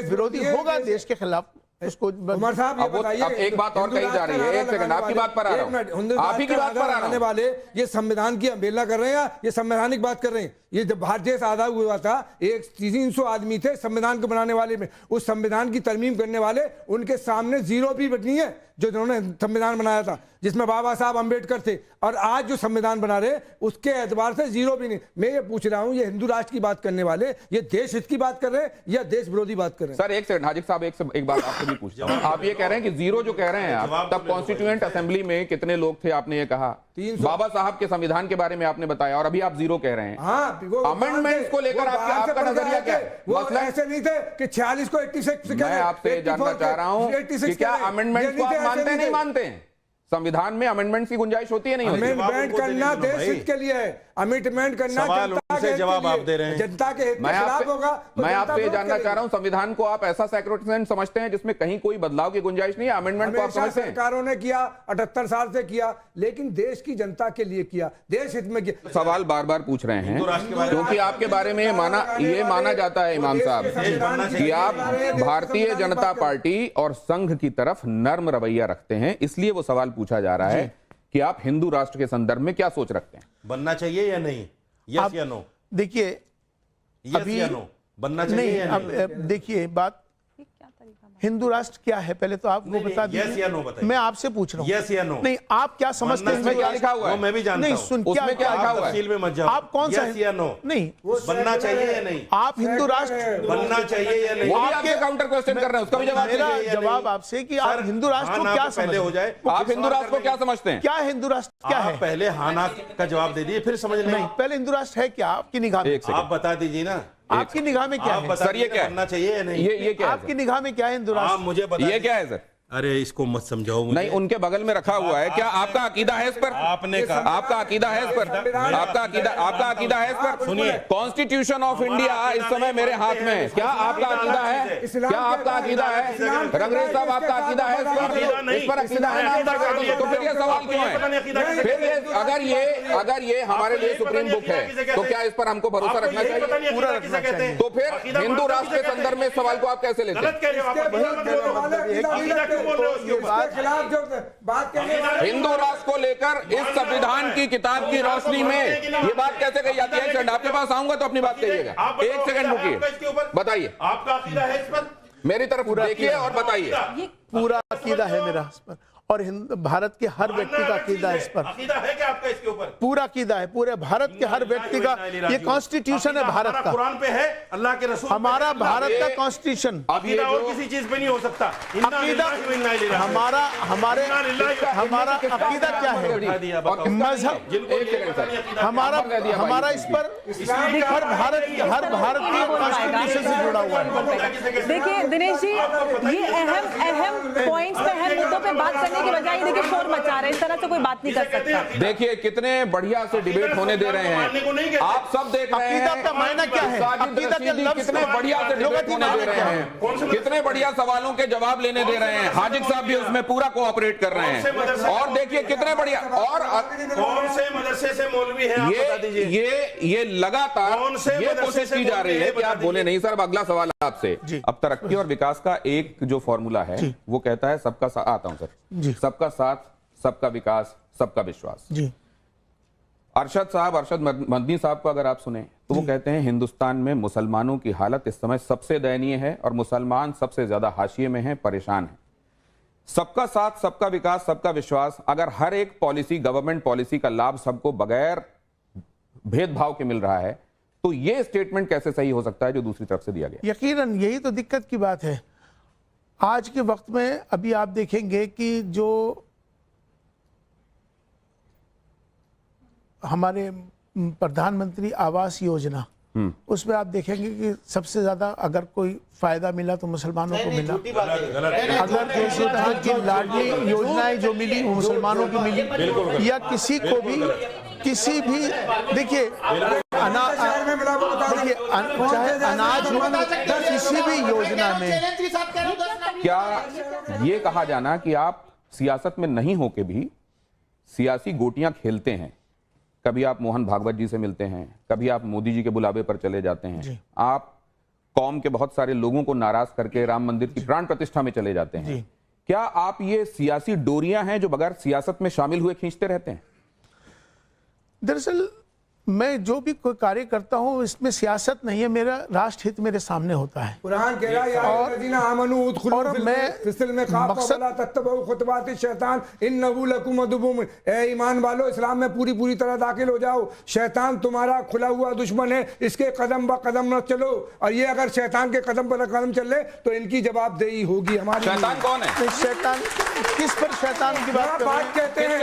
विरोधी होगा, देश के खिलाफ उसको। उमर साहब, ये बताइए, अब एक बात और कही जा रही है, एक सेकंड, आपकी बात पर आ रहा हूं, आप ही की बात पर आ रहा हूं। वाले ये संविधान की अवहेलना कर रहे हैं या ये संवैधानिक बात कर रहे हैं? ये जब भारत देश आजाद हुआ था, 300 आदमी थे संविधान को बनाने वाले में, उस संविधान की तरमीम करने वाले, उनके सामने जीरो भी नहीं है जो जिन्होंने संविधान बनाया था, जिसमें बाबा साहब अंबेडकर थे। और आज जो संविधान बना रहे उसके एतबार से जीरो भी नहीं। मैं ये पूछ रहा हूं, ये हिंदू राष्ट्र की बात करने वाले ये देश हित की बात कर रहे हैं या देश विरोधी बात कर रहे हैं? सर एक सेकंड, हाजिक साहब, एक बात आपसे भी पूछता हूं। आप ये कह रहे हैं कि जीरो जो कह रहे हैं आप, तब कॉन्स्टिट्यूएंट असेंबली में कितने लोग थे आपने ये कहा, बाबा साहब के संविधान के बारे में आपने बताया, और अभी आप जीरो कह रहे हैं। अमेंडमेंट्स को लेकर आपका नजरिया क्या है? मसला ऐसे नहीं थे कि 46 को 86 मैं आपसे जानना चाह रहा हूं कि क्या अमेंडमेंट को आप मानते हैं, नहीं मानते हैं? संविधान में अमेंडमेंट की गुंजाइश होती है, नहीं होती? अमेंडमेंट करना देश हित के लिए है, अमेंडमेंट करना जनता के जवाब आप दे रहे हैं। जनता के हित के खिलाफ होगा तो मैं जनता आपसे विरोध जानना करेगी। चाह रहा हूं, संविधान को आप ऐसा सैक्रोसेंट समझते हैं जिसमें कहीं कोई बदलाव की गुंजाइश नहीं है? अमेंडमेंट को आप हमेशा समझते हैं? सरकारों ने किया, 78 साल से किया, लेकिन देश की जनता के लिए किया, देश हित में किया। सवाल बार बार पूछ रहे हैं क्योंकि आपके बारे में ये माना जाता है इमाम साहब कि आप भारतीय जनता पार्टी और संघ की तरफ नर्म रवैया रखते हैं, इसलिए वो सवाल पूछा जा रहा है कि आप हिंदू राष्ट्र के संदर्भ में क्या सोच रखते हैं? बनना चाहिए या नहीं? यस या नो? देखिए, यस या नो? बनना चाहिए या नहीं? अब देखिए, बात हिंदू राष्ट्र क्या है पहले तो आप वो बता यस या दीजिए। नो बताइए। मैं आपसे पूछ रहा हूँ, यस या नो? नहीं, आप क्या समझते हैं? इसमें क्या लिखा हुआ है? वो मैं भी जानता नहीं, हूं। सुन, उसमें क्या लिखा हुआ है? तफसील में मत जाओ। आप कौन सा यस या नो? नहीं, बनना चाहिए या नहीं? आप हिंदू राष्ट्र बनना चाहिए या नहीं? वो भी आपके काउंटर क्वेश्चन कर रहे हैं, उसका भी जवाब मेरा दीजिए। जवाब आपसे कि आप हिंदू राष्ट्र को क्या पहले हो समझते जाए। हैं? आप हिंदू राष्ट्र को क्या समझते हैं? क्या हिंदू राष्ट्र क्या है? आप पहले हाँ ना का जवाब दे दिए, फिर समझ नहीं, लेंगे। पहले हिंदू राष्ट्र है क्या आपकी निगाह में? एक सेकंड, आप बता दीजिए ना, आपकी निगाह में क्या आप है? बता सर, ये दीजिए क्या है? बनना चाहिए या नहीं? ये क्या है आपकी निगाह में क्या है हिंदू आप राष्ट्र? मुझे बता ये क्या है सर? अरे इसको मत समझाओ मुझे। नहीं, उनके बगल में रखा हुआ है, क्या आपका अकीदा है इस पर? आपने कहा, आपका अकीदा है इस पर? आपका अकीदा है इस पर? सुनिए, कॉन्स्टिट्यूशन ऑफ इंडिया इस समय मेरे हाथ में है, क्या आपका अकीदा है? क्या आपका अकीदा है? रंगरेज साहब, आपका अकीदा है इस पर? अकीदा है ना आपका? तो फिर ये सवाल क्यों है? फिर ये अगर ये हमारे लिए सुप्रीम बुक है तो क्या इस पर हमको भरोसा रखना चाहिए? पूरा रखना चाहिए। तो फिर हिंदू राष्ट्र के संदर्भ में इस सवाल को आप कैसे लेते हैं? खिलाफ जो बात करने वाले हिंदू राष्ट्र को लेकर इस संविधान की किताब की रोशनी में ये बात कैसे कही जाती है? एक सेकंड, आपके पास आऊंगा तो अपनी बात कहिएगा। एक सेकंड रुकिए, बताइए, आपका अकीदा है इस पर? मेरी तरफ देखिए और बताइए। पूरा अकीदा है मेरा इस पर, और भारत के हर व्यक्ति का अकीदा है इस पर, अकीदा है क्या आपका इसके ऊपर? पूरा अकीदा है, पूरे भारत के हर व्यक्ति का। ये कॉन्स्टिट्यूशन है भारत का, कुरान पे है, अल्लाह के रसूल हमारा भारत का कॉन्स्टिट्यूशन। अकीदा और किसी चीज पे नहीं हो सकता। अकीदा हमारा हमारा अकीदा क्या है? मजहब हमारा इस पर हर भारतीय कॉन्स्टिट्यूशन से जुड़ा हुआ है। देखिए दिनेश जी, ये अहम पॉइंट्स पे, अहम मुद्दों पे बात करने के बजाय देखिए शोर मचा रहे हैं, इस तरह से कोई बात नहीं कर सकता। देखिए कितने बढ़िया से डिबेट होने दे रहे हैं, आप सब देख रहे हैं। अकीदा का मायना क्या है? अकीदा के लफ्ज कितने बढ़िया से डिबेट होने दे रहे हैं, कितने बढ़िया सवालों के जवाब लेने दे रहे हैं। हाजिक साहब भी उसमें पूरा कोऑपरेट कर रहे हैं, और देखिए कितने बढ़िया। और कौन से मदरसे से मौलवी हैं, आप बता दीजिए। ये लगातार ये कोशिश की जा रही है कि आप बोले नहीं। सर, अब अगला सवाल है आपसे। अब तरक्की और विकास का एक जो फॉर्मूला है वो कहता है सबका साथ, आता हूं सर, सबका साथ, सबका विकास, सबका विश्वास। जी। अरशद मदनी साहब को अगर आप सुने तो वो कहते हैं हिंदुस्तान में मुसलमानों की हालत इस समय सबसे दयनीय है और मुसलमान सबसे ज्यादा हाशिए में हैं, परेशान हैं। सबका साथ, सबका विकास, सबका विश्वास, अगर हर एक पॉलिसी, गवर्नमेंट पॉलिसी का लाभ सबको बगैर भेदभाव के मिल रहा है, तो ये स्टेटमेंट कैसे सही हो सकता है जो दूसरी तरफ से दिया गया? यकीनन यही तो दिक्कत की बात है आज के वक्त में। अभी आप देखेंगे कि जो हमारे प्रधानमंत्री आवास योजना, उसमें आप देखेंगे कि सबसे ज्यादा अगर कोई फायदा मिला तो मुसलमानों को मिला। अगर दूसरी तरह की लाडली योजनाएं जो मिली वो मुसलमानों को मिली, या किसी को भी किसी भी देखिए चाहे अनाज हो, किसी भी योजना में क्या ये कहा जाना कि आप सियासत में नहीं होके भी सियासी गोटियां खेलते हैं? कभी आप मोहन भागवत जी से मिलते हैं, कभी आप मोदी जी के बुलावे पर चले जाते हैं, आप कौम के बहुत सारे लोगों को नाराज करके राम मंदिर की प्राण प्रतिष्ठा में चले जाते हैं। क्या आप ये सियासी डोरियां हैं जो बगैर सियासत में शामिल हुए खींचते रहते हैं? दरअसल मैं जो भी कोई कार्य करता हूँ इसमें सियासत नहीं है, मेरा राष्ट्र हित मेरे सामने होता है। कुरान कह रहा है और मैं ए ईमान वालो, इस्लाम में पूरी तरह दाखिल हो जाओ। शैतान तुम्हारा खुला हुआ दुश्मन है, इसके कदम ब कदम न चलो। और ये अगर शैतान के कदम पर कदम चले तो इनकी जवाबदेही होगी हमारी। शैतान कौन है? शैतान किस पर शैतान की बात कहते हैं?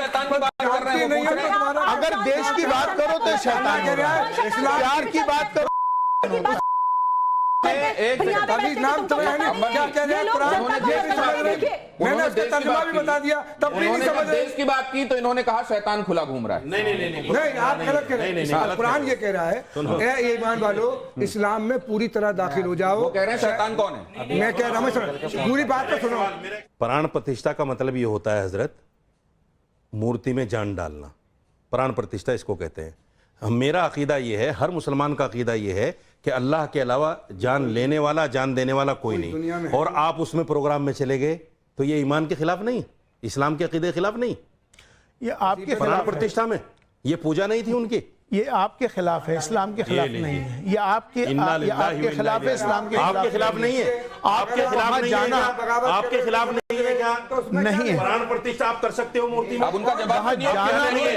अगर देश की बात करो तो शैतान कह रहा है, प्यार की बात करो। मैंने उसका तर्जुमा भी बता दिया, तब भी नहीं समझ। देश की बात की तो इन्होंने कहा शैतान खुला घूम रहा है। नहीं, आप गलत कह रहे हैं। कुरान ये कह रहा है ए ईमान वालों, इस्लाम में पूरी तरह दाखिल हो जाओ। वो कह रहे हैं शैतान कौन है? मैं कह रहा हूँ पूरी बात तो सुनो। प्राण प्रतिष्ठा का मतलब ये होता है हजरत, मूर्ति में जान डालना, प्राण प्रतिष्ठा इसको कहते हैं। मेरा अकीदा ये है, हर मुसलमान का अकीदा ये है कि अल्लाह के अलावा जान लेने वाला, जान देने वाला कोई नहीं। और आप उसमें प्रोग्राम में चले गए तो ये ईमान के खिलाफ नहीं, इस्लाम के अकीदे के खिलाफ नहीं, ये आपके प्राण प्रतिष्ठा में ये पूजा नहीं थी उनकी, ये आपके खिलाफ है, इस्लाम के खिलाफ नहीं है। ये आपके खिलाफ है, इस्लाम के आपके खिलाफ नहीं है। आपके खिलाफ नहीं है, आपके खिलाफ नहीं है क्या? नहीं है। प्राण प्रतिष्ठा आप कर सकते हो मूर्ति में। अब उनका जवाब जाना नहीं है।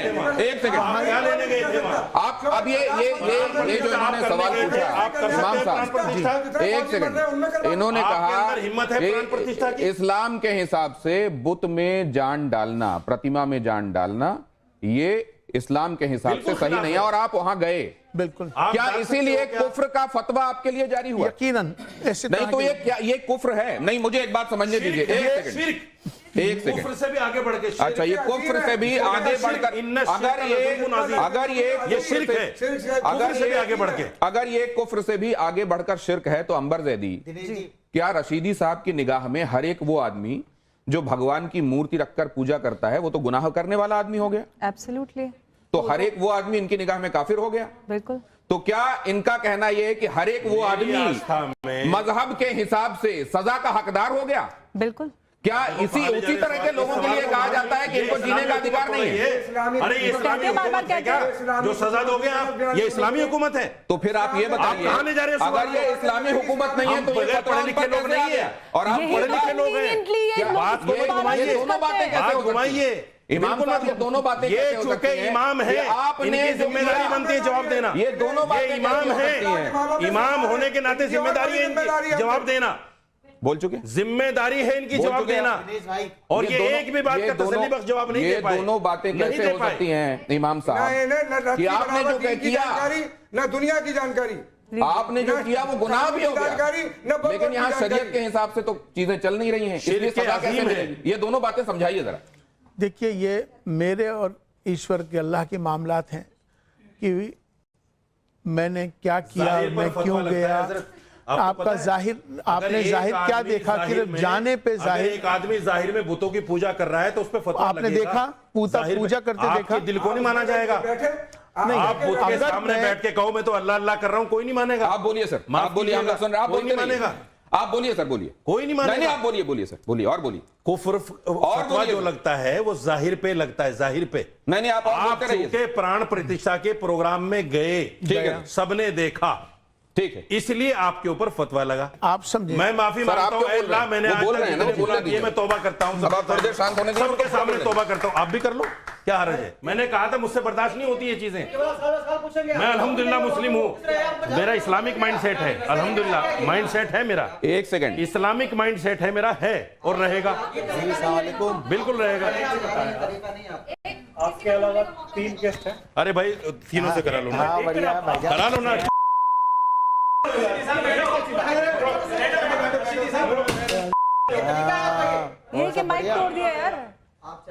एक सेकंड, क्या लेने गए थे वहाँ? आप अब ये जो इन्होंने सवाल पूछा इमाम साहब, एक सेकंड, इन्होंने कहा हिम्मत है प्राण प्रतिष्ठा की? इस्लाम के हिसाब से बुत में जान डालना, प्रतिमा में जान डालना, ये इस्लाम के हिसाब से सही नहीं है और आप वहां गए। बिल्कुल। क्या इसीलिए कुफ्र का फतवा आपके लिए जारी हुआ? यकीनन ऐसे नहीं तो ये क्या ये कुफ्र है? नहीं, मुझे एक बात समझने दीजिए, एक सेकंड। कुफ्र से भी आगे बढ़ के, अच्छा, ये कुफ्र से भी आगे बढ़कर, अगर ये शिर्क है, अगर ये कुफ्र से भी आगे बढ़कर शिर्क है तो अंबर जैदी, क्या रशीदी साहब की निगाह में हर एक वो आदमी जो भगवान की मूर्ति रखकर पूजा करता है वो तो गुनाह करने वाला आदमी हो गया? एब्सोल्युटली। तो हर एक वो आदमी इनकी निगाह में काफिर हो गया? बिल्कुल। तो क्या इनका कहना यह है कि हर एक वो आदमी मजहब के हिसाब से सजा का हकदार हो गया? बिल्कुल। क्या उसी तरह के लोगों के लिए कहा जाता है कि इनको जीने का अधिकार नहीं है? अरे ये इस्लामी हुकूमत है क्या जो सजा दोगे आप? ये इस्लामी हुकूमत है? तो फिर आप ये बताइए, कहां ले जा रहे हैं? अगर ये इस्लामी हुकूमत नहीं है तो ये पढ़े लिखे लोग नहीं है और आप पढ़े लिखे लोग हैं। बात को मत घुमाइए, दोनों बातें कैसे हो घुमाइए। इमाम साहब, ये दोनों बातें ये कैसे हो सकती चूंकि हैं? इमाम है, आपने इनकी जिम्मेदारी बनती है जवाब देना। ये दोनों बातें ये इमाम कैसे हो सकती हैं? है, इमाम होने के नाते जिम्मेदारी है इनकी जवाब देना। बोल चुके, जिम्मेदारी है इनकी बोल जवाब चुके देना। और ये एक भी बात का तसल्ली बख्श जवाब नहीं दे पाए। ये दोनों बातें कैसे हो सकती हैं इमाम साहब कि आपने जो किया, न दुनिया की जानकारी, आपने जो किया वो गुनाह भी हो गया, लेकिन यहाँ शरीयत के हिसाब से तो चीजें चल नहीं रही हैं, इसलिए सजा कैसे मिलेगी? ये दोनों बातें समझाइए जरा। देखिए, ये मेरे और ईश्वर के, अल्लाह के मामलात हैं कि मैंने क्या किया, मैं क्यों गया। आपका जाहिर, आपने जाहिर क्या देखा कि जाने पे जाहिर, एक आदमी जाहिर में बुतों की पूजा कर रहा है तो उस पर फतवा आपने देखा पूजा करते देखा, दिल को नहीं माना जाएगा। नहीं, आप बुत के सामने बैठ के कहो मैं तो अल्लाह अल्लाह कर रहा हूं, कोई नहीं मानेगा। आप बोलिए सर, आप बोलिए, हम लोग सुन रहे हैं, आप बोलिए, मानेगा। आप बोलिए सर, बोलिए, कोई नहीं मानेगा। नहीं, आप बोलिए, बोलिए सर, बोलिए और बोलिए। कुफ्र फतवा जो लगता है वो जाहिर पे लगता है, जाहिर पे। नहीं, आप चूंकि प्राण प्रतिष्ठा के प्रोग्राम में गए, ठीक है, सबने देखा, ठीक है, इसलिए आपके ऊपर फतवा लगा। आप समझे, मैं माफी मांगता हूं अल्लाह, मैंने आज तक ये मैं तौबा करता हूं, सबके सामने तौबा करता हूं। आप भी कर लो, क्या हर्ज है? मैंने कहा था मुझसे बर्दाश्त नहीं होती ये चीजें। मैं अल्हम्दुलिल्लाह मुस्लिम हूं, मेरा इस्लामिक माइंड सेट है, अल्हम्दुलिल्लाह माइंड सेट है मेरा। एक सेकंड, इस्लामिक माइंड सेट है मेरा, है और रहेगा, बिल्कुल रहेगा। आपके अलावा 3 गेस्ट हैं। अरे भाई तीनों से करा लो ना, करा लो ना। ये कि माइक तोड़ दिया यार।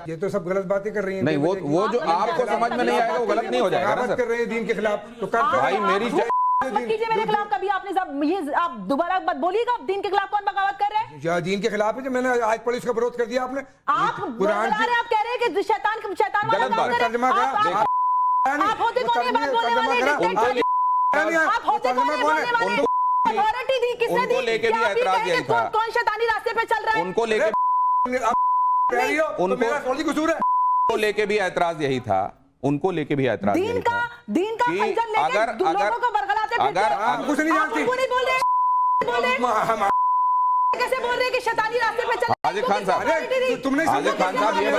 ये तो सब गलत बातें कर रही हैं। नहीं, वो जो आपको समझ में नहीं आएगा वो गलत नहीं हो जाएगा ना सर। कर रहे हैं दीन के खिलाफ, तो भाई मेरी मत कीजिए मेरे खिलाफ कभी, आपने सब ये आप दोबारा मत बोलिएगा। दीन के खिलाफ कौन बगावत कर रहे हैं? या दीन के खिलाफ है जो मैंने आज पढ़ी उसका विरोध कर दिया आपने। आप कुरान की आप कह रहे हैं कि शैतान वाला गलत काम बात। कर तर्जमा रहे करा। हैं। आप होते कौन है बात बोलने वाले? आप होते कौन है बोलने वाले? अथॉरिटी दी किसने दी? उनको लेके भी ऐतराज यही था। कौन शैतानी रास्ते पे चल रहा है? उनको लेके मेरा थोड़ी कसूर है। उनको लेके भी ऐतराज यही था, उनको लेके भी ऐतराज यही था दीन का कि खंजर लेके लोगों को बरगलाते फिरते हैं। आप कुछ नहीं जानती। आप नहीं बोल रहे, कैसे बोल रहे हैं कि शैतानी रास्ते पे चल? हाजिर खान साहब, तुमने हाजिर खान साहब, ये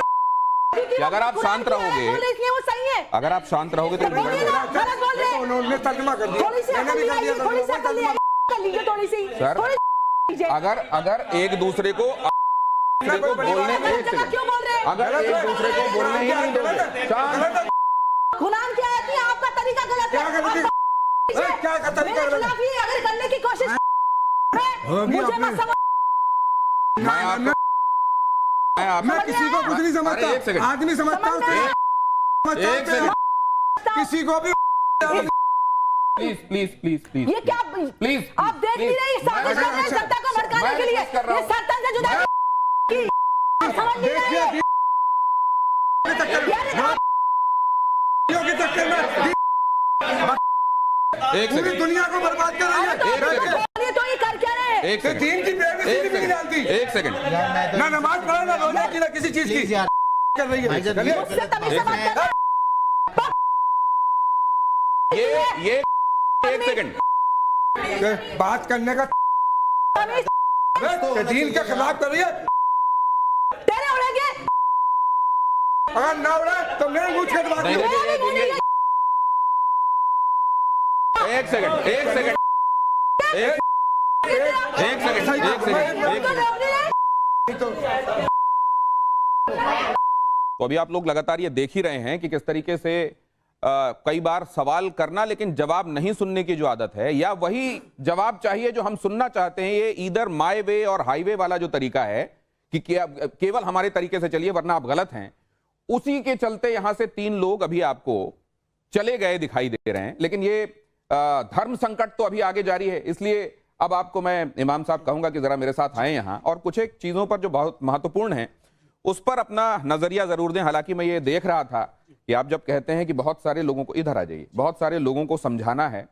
कि अगर आप शांत रहोगे, इसलिए वो सही है। अगर आप शांत रहोगे तो गलत बोल रहे हैं। उन्होंने तर्जमा कर दिया, थोड़ी सी मैंने भी कर दिया थोड़ी सी कर लीजिए, थोड़ी सी सर, अगर एक दूसरे को बोलने, एक सेकंड, क्यों बोल रहे हैं? अगर एक दूसरे को बोलने ही नहीं दोगे, शांत। गुनाह क्या है? आपका तरीका गलत है। क्या का तरीका मेरे खिलाफ ये अगर करने की कोशिश मुझे मत समझ। मैं किसी को कुछ नहीं समझता, आदमी समझता हूँ, एक सेकंड, किसी को भी। प्लीज प्लीज प्लीज प्लीज ये क्या प्लीज, आप देख नहीं रहे? साजिश कर रहे हैं सत्ता को भड़काने के लिए। ये सत्ता से जुदा की समझ नहीं रहे। एक पूरी सेकंड, दुनिया को बर्बाद कर रही है। तो ये कर क्या रहे हैं? एक सेकंड, दीन की बेइज्जती भी नहीं जानती। एक सेकंड, ना नमाज पढ़े, ना रोजा की, ना किसी चीज की कर रही है। मुझसे तमीज से बात कर। ये एक सेकंड, बात करने का दीन के खिलाफ कर रही है। तेरे उड़ेंगे, अगर ना उड़े तो मेरे मुंह छेद मार नहीं, एक सेकंड, एक सेकंड, एक सेकंड। तो अभी आप लोग लगातार ये देख ही रहे हैं कि किस तरीके से कई बार सवाल करना लेकिन जवाब नहीं सुनने की जो आदत है, या वही जवाब चाहिए जो हम सुनना चाहते हैं। ये ईदर माय वे और हाईवे वाला जो तरीका है कि केवल हमारे तरीके से चलिए वरना आप गलत हैं, उसी के चलते यहां से 3 लोग अभी आपको चले गए दिखाई दे रहे हैं। लेकिन ये धर्म संकट तो अभी आगे जारी है, इसलिए अब आपको मैं इमाम साहब कहूंगा कि जरा मेरे साथ आए यहां और कुछ एक चीजों पर जो बहुत महत्वपूर्ण है उस पर अपना नजरिया जरूर दें। हालांकि मैं ये देख रहा था कि आप जब कहते हैं कि बहुत सारे लोगों को, इधर आ जाइए, बहुत सारे लोगों को समझाना है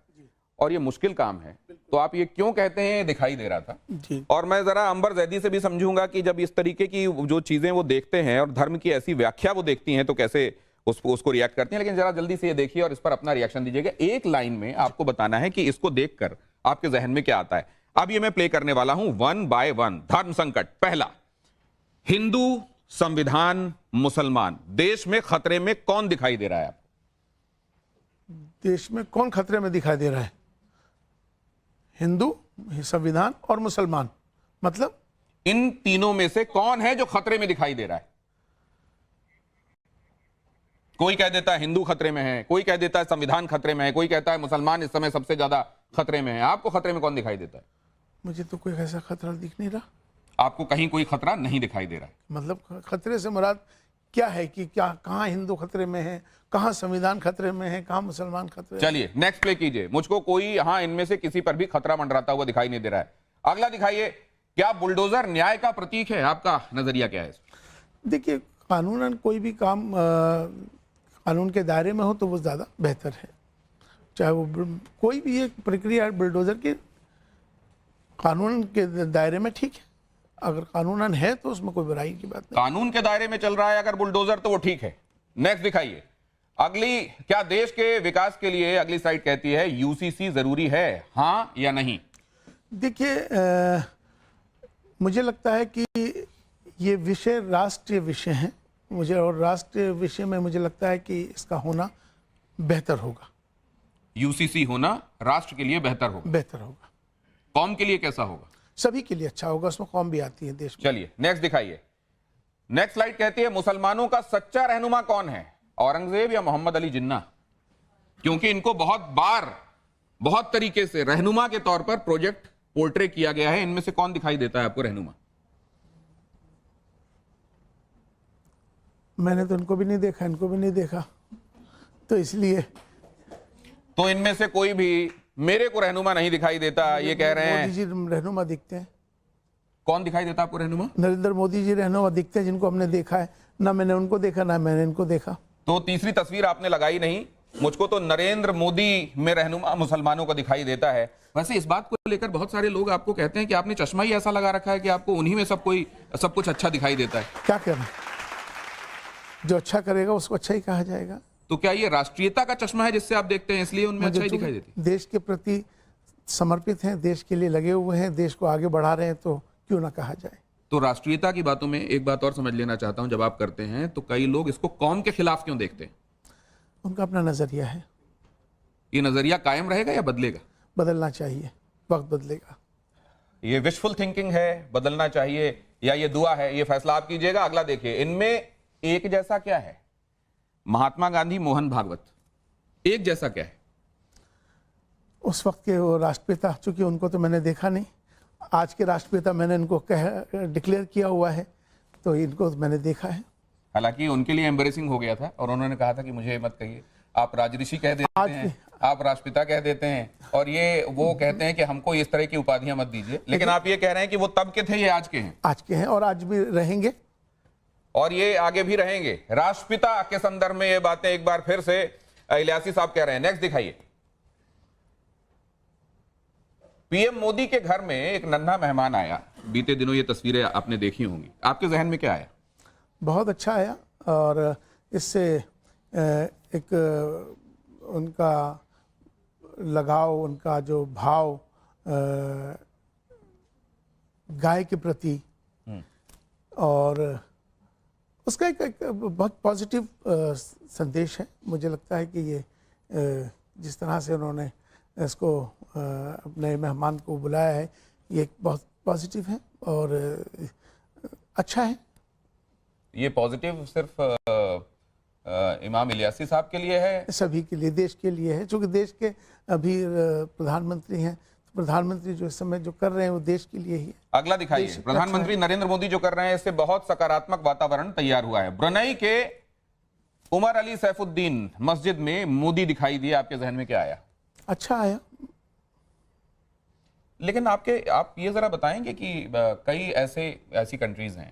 और ये मुश्किल काम है, तो आप ये क्यों कहते हैं, दिखाई दे रहा था। जी। और मैं जरा अंबर जैदी से भी समझूंगा कि जब इस तरीके की जो चीजें वो देखते हैं और धर्म की ऐसी व्याख्या वो देखती हैं तो कैसे उसको रिएक्ट करती हैं। लेकिन जरा जल्दी से ये देखिए और इस पर अपना रिएक्शन दीजिएगा। एक लाइन में आपको बताना है कि इसको देखकर आपके जहन में क्या आता है। अब ये मैं प्ले करने वाला हूं 1 बाय 1। धर्म संकट। पहला, हिंदू, संविधान, मुसलमान, देश में खतरे में कौन दिखाई दे रहा है? देश में कौन खतरे में दिखाई दे रहा है? हिंदू, संविधान और मुसलमान। मतलब इन तीनों में से कौन है जो खतरे में दिखाई दे रहा है? कोई कह देता है हिंदू खतरे में है, कोई कह देता है संविधान खतरे में है, कोई कहता है मुसलमान इस समय सबसे ज्यादा खतरे में है। आपको खतरे में कौन दिखाई देता है? मुझे तो कोई ऐसा खतरा दिख नहीं रहा। आपको कहीं कोई खतरा नहीं दिखाई दे रहा है? मतलब खतरे से मुराद क्या है कि क्या कहाँ हिंदू खतरे में है, कहाँ संविधान खतरे में है, कहाँ मुसलमान खतरे में? चलिए नेक्स्ट प्ले कीजिए। मुझको कोई हाँ इनमें से किसी पर भी खतरा मंडराता हुआ दिखाई नहीं दे रहा है। अगला दिखाइए। क्या बुलडोजर न्याय का प्रतीक है? आपका नजरिया क्या है? देखिए, कानूनन कोई भी काम कानून के दायरे में हो तो वो ज़्यादा बेहतर है। चाहे वो कोई भी एक प्रक्रिया बुलडोजर की कानून के दायरे में ठीक है। अगर कानूनन है तो उसमें कोई बुराई की बात नहीं। कानून के दायरे में चल रहा है अगर बुलडोजर तो वो ठीक है। नेक्स्ट दिखाइए। अगली, क्या देश के विकास के लिए अगली स्लाइड कहती है यूसीसी जरूरी है, हाँ या नहीं? देखिए, मुझे लगता है कि ये विषय राष्ट्रीय विषय हैं मुझे, और राष्ट्रीय विषय में मुझे लगता है कि इसका होना बेहतर होगा। यूसीसी होना राष्ट्र के लिए बेहतर होगा। बेहतर होगा। कौम के लिए कैसा होगा? सभी के लिए अच्छा होगा, उसमें कौम भी आती है देश में। चलिए नेक्स्ट दिखाइए। नेक्स्ट स्लाइड कहती है मुसलमानों का सच्चा रहनुमा कौन है, औरंगजेब या मोहम्मद अली जिन्ना? क्योंकि इनको बहुत बार बहुत तरीके से रहनुमा के तौर पर प्रोजेक्ट पोर्ट्रे किया गया है। इनमें से कौन दिखाई देता है आपको रहनुमा? मैंने तो इनको भी नहीं देखा, इनको भी नहीं देखा, तो इसलिए तो इनमें से कोई भी मेरे को रहनुमा नहीं दिखाई देता, ये कह रहे हैं। मोदी जी रहनुमा दिखते हैं। कौन दिखाई देता आपको रहनुमा? नरेंद्र मोदी जी रहनुमा दिखते हैं, जिनको हमने देखा है। ना मैंने उनको देखा, ना मैंने इनको देखा। तो तीसरी तस्वीर आपने लगाई नहीं। मुझको तो नरेंद्र मोदी में रहनुमा मुसलमानों को दिखाई देता है। वैसे इस बात को लेकर बहुत सारे लोग आपको कहते हैं कि आपने चश्मा ही ऐसा लगा रखा है कि आपको उन्हीं में सब कुछ अच्छा दिखाई देता है। क्या करना, जो अच्छा करेगा उसको अच्छा ही कहा जाएगा। तो क्या ये राष्ट्रीयता का चश्मा है जिससे आप देखते हैं, इसलिए उनमें अच्छा ही दिखाई देती है? देश के प्रति समर्पित हैं, देश के लिए लगे हुए हैं, देश को आगे बढ़ा रहे हैं, तो क्यों ना कहा जाए। तो राष्ट्रीयता की बातों में एक बात और समझ लेना चाहता हूं, जब आप करते हैं तो कई लोग इसको कौम के खिलाफ क्यों देखते हैं? उनका अपना नजरिया है। ये नजरिया कायम रहेगा या बदलेगा? बदलना चाहिए, वक्त बदलेगा। ये विशफुल थिंकिंग है, बदलना चाहिए, या ये दुआ है? ये फैसला आप कीजिएगा। अगला देखिए। इनमें एक जैसा क्या है? महात्मा गांधी, मोहन भागवत, एक जैसा क्या है? उस वक्त के वो राष्ट्रपिता, चूंकि उनको तो मैंने देखा नहीं, आज के राष्ट्रपिता मैंने इनको डिक्लेयर किया हुआ है, तो इनको मैंने देखा है। हालांकि उनके लिए एम्बेरेसिंग हो गया था और उन्होंने कहा था कि मुझे मत कहिए, आप राजऋषि कह देते हैं, आप राष्ट्रपिता कह देते हैं, और ये वो कहते हैं कि हमको इस तरह की उपाधियां मत दीजिए। लेकिन आप ये कह रहे हैं कि वो तब के थे, ये आज के हैं? आज के हैं और आज भी रहेंगे, और ये आगे भी रहेंगे। राष्ट्रपिता के संदर्भ में ये बातें एक बार फिर से इलियासी साहब कह रहे हैं। नेक्स्ट दिखाइए। पीएम मोदी के घर में एक नन्हा मेहमान आया। बीते दिनों ये तस्वीरें आपने देखी होंगी, आपके जहन में क्या आया? बहुत अच्छा आया, और इससे एक उनका लगाव, उनका जो भाव गाय के प्रति, और उसका एक बहुत पॉजिटिव संदेश है। मुझे लगता है कि ये जिस तरह से उन्होंने इसको अपने मेहमान को बुलाया है, ये बहुत पॉजिटिव है और अच्छा है। ये पॉजिटिव सिर्फ इमाम इलियासी साहब के लिए है? सभी के लिए, देश के लिए है। क्योंकि देश के अभी प्रधानमंत्री हैं, तो प्रधानमंत्री जो इस समय जो कर रहे हैं वो देश के लिए ही है। अगला दिखाइए। प्रधानमंत्री नरेंद्र मोदी जो कर रहे हैं, इससे बहुत सकारात्मक वातावरण तैयार हुआ है। ब्रुनेई के उमर अली सैफुद्दीन मस्जिद में मोदी दिखाई दिए, आपके जहन में क्या आया? अच्छा आया। लेकिन आप ये जरा बताएंगे कि कई ऐसी कंट्रीज हैं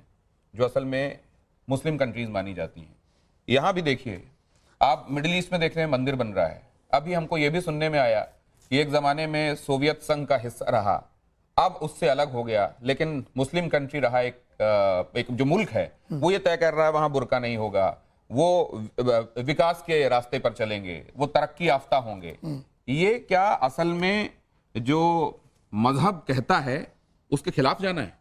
जो असल में मुस्लिम कंट्रीज मानी जाती हैं। यहां भी देखिए, आप मिडिल ईस्ट में देख रहे हैं मंदिर बन रहा है। अभी हमको ये भी सुनने में आया ये एक जमाने में सोवियत संघ का हिस्सा रहा, अब उससे अलग हो गया, लेकिन मुस्लिम कंट्री रहा। एक जो मुल्क है वो ये तय कर रहा है वहां बुर्का नहीं होगा, वो विकास के रास्ते पर चलेंगे, वो तरक्की याफ्ता होंगे। ये क्या असल में जो मजहब कहता है उसके खिलाफ जाना है?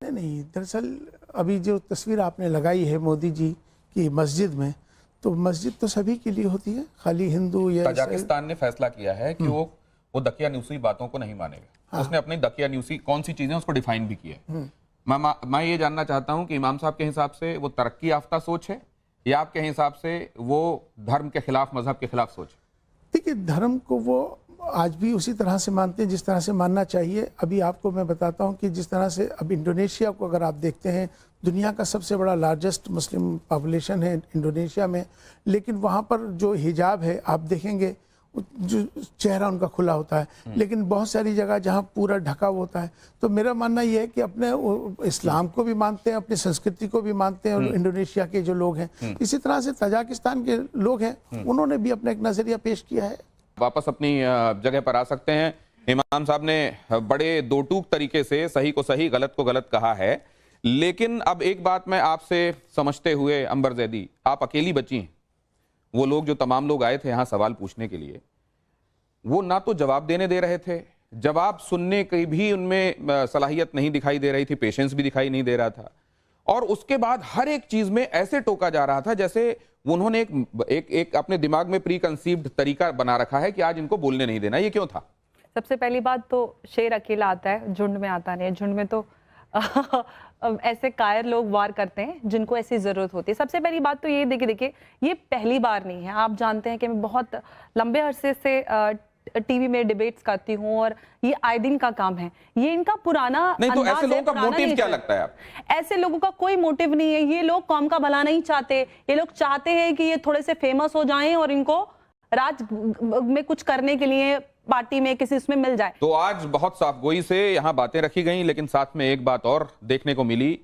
नहीं, दरअसल अभी जो तस्वीर आपने लगाई है मोदी जी की मस्जिद में, तो मस्जिद तो सभी के लिए होती है, खाली हिंदू या तजाकिस्तान ने फैसला किया है कि वो दकियानूसी बातों को नहीं मानेगा। उसने अपनी दकियानूसी कौन सी चीजें उसको डिफाइन भी किया है। मैं ये जानना चाहता हूं कि इमाम साहब के हिसाब से वो तरक्की याफ्ता सोच है या आपके हिसाब से वो धर्म के खिलाफ, मजहब के खिलाफ सोच? देखिए, धर्म को वो आज भी उसी तरह से मानते हैं जिस तरह से मानना चाहिए। अभी आपको मैं बताता हूं कि जिस तरह से अब इंडोनेशिया को अगर आप देखते हैं, दुनिया का सबसे बड़ा लार्जेस्ट मुस्लिम पॉपुलेशन है इंडोनेशिया में, लेकिन वहाँ पर जो हिजाब है आप देखेंगे जो चेहरा उनका खुला होता है, लेकिन बहुत सारी जगह जहाँ पूरा ढका हुआ होता है। तो मेरा मानना यह है कि अपने इस्लाम को भी मानते हैं, अपनी संस्कृति को भी मानते हैं, और इंडोनेशिया के जो लोग हैं, इसी तरह से तजाकिस्तान के लोग हैं, उन्होंने भी अपना एक नजरिया पेश किया है। वापस अपनी जगह पर आ सकते हैं। इमाम साहब ने बड़े दो टूक तरीके से सही को सही, गलत को गलत कहा है, लेकिन अब एक बात मैं आपसे समझते हुए, अंबर जैदी, आप अकेली बची हैं। वो लोग, जो तमाम लोग आए थे यहाँ सवाल पूछने के लिए, वो ना तो जवाब देने दे रहे थे, जवाब सुनने की भी उनमें सलाहियत नहीं दिखाई दे रही थी, पेशेंस भी दिखाई नहीं दे रहा था, और उसके बाद हर एक चीज में ऐसे टोका जा रहा था जैसे उन्होंने एक अपने दिमाग में प्री कंसीव्ड तरीका बना रखा है कि आज इनको बोलने नहीं देना। ये क्यों था? सबसे पहली बात तो शेर अकेला आता है, झुंड में आता नहीं है। झुंड में तो ऐसे कायर लोग वार करते हैं जिनको ऐसी जरूरत होती है। सबसे पहली बात तो ये देखिए ये पहली बार नहीं है। आप जानते हैं कि मैं बहुत लंबे अरसे से टीवी में डिबेट्स करती हूँ और ये आए दिन का काम है। ये इनका पुराना नहीं, तो अंदाज ऐसे लोगों है, का पुराना मोटिव क्या नेचर। लगता है आप? ऐसे लोगों का कोई मोटिव नहीं है। ये लोग कौम का भला नहीं चाहते। ये लोग चाहते हैं कि ये थोड़े से फेमस हो जाएं और इनको राज में कुछ करने के लिए पार्टी में किसी उसमें मिल जाए। तो आज बहुत साफगोई से यहाँ बातें रखी गई, लेकिन साथ में एक बात और देखने को मिली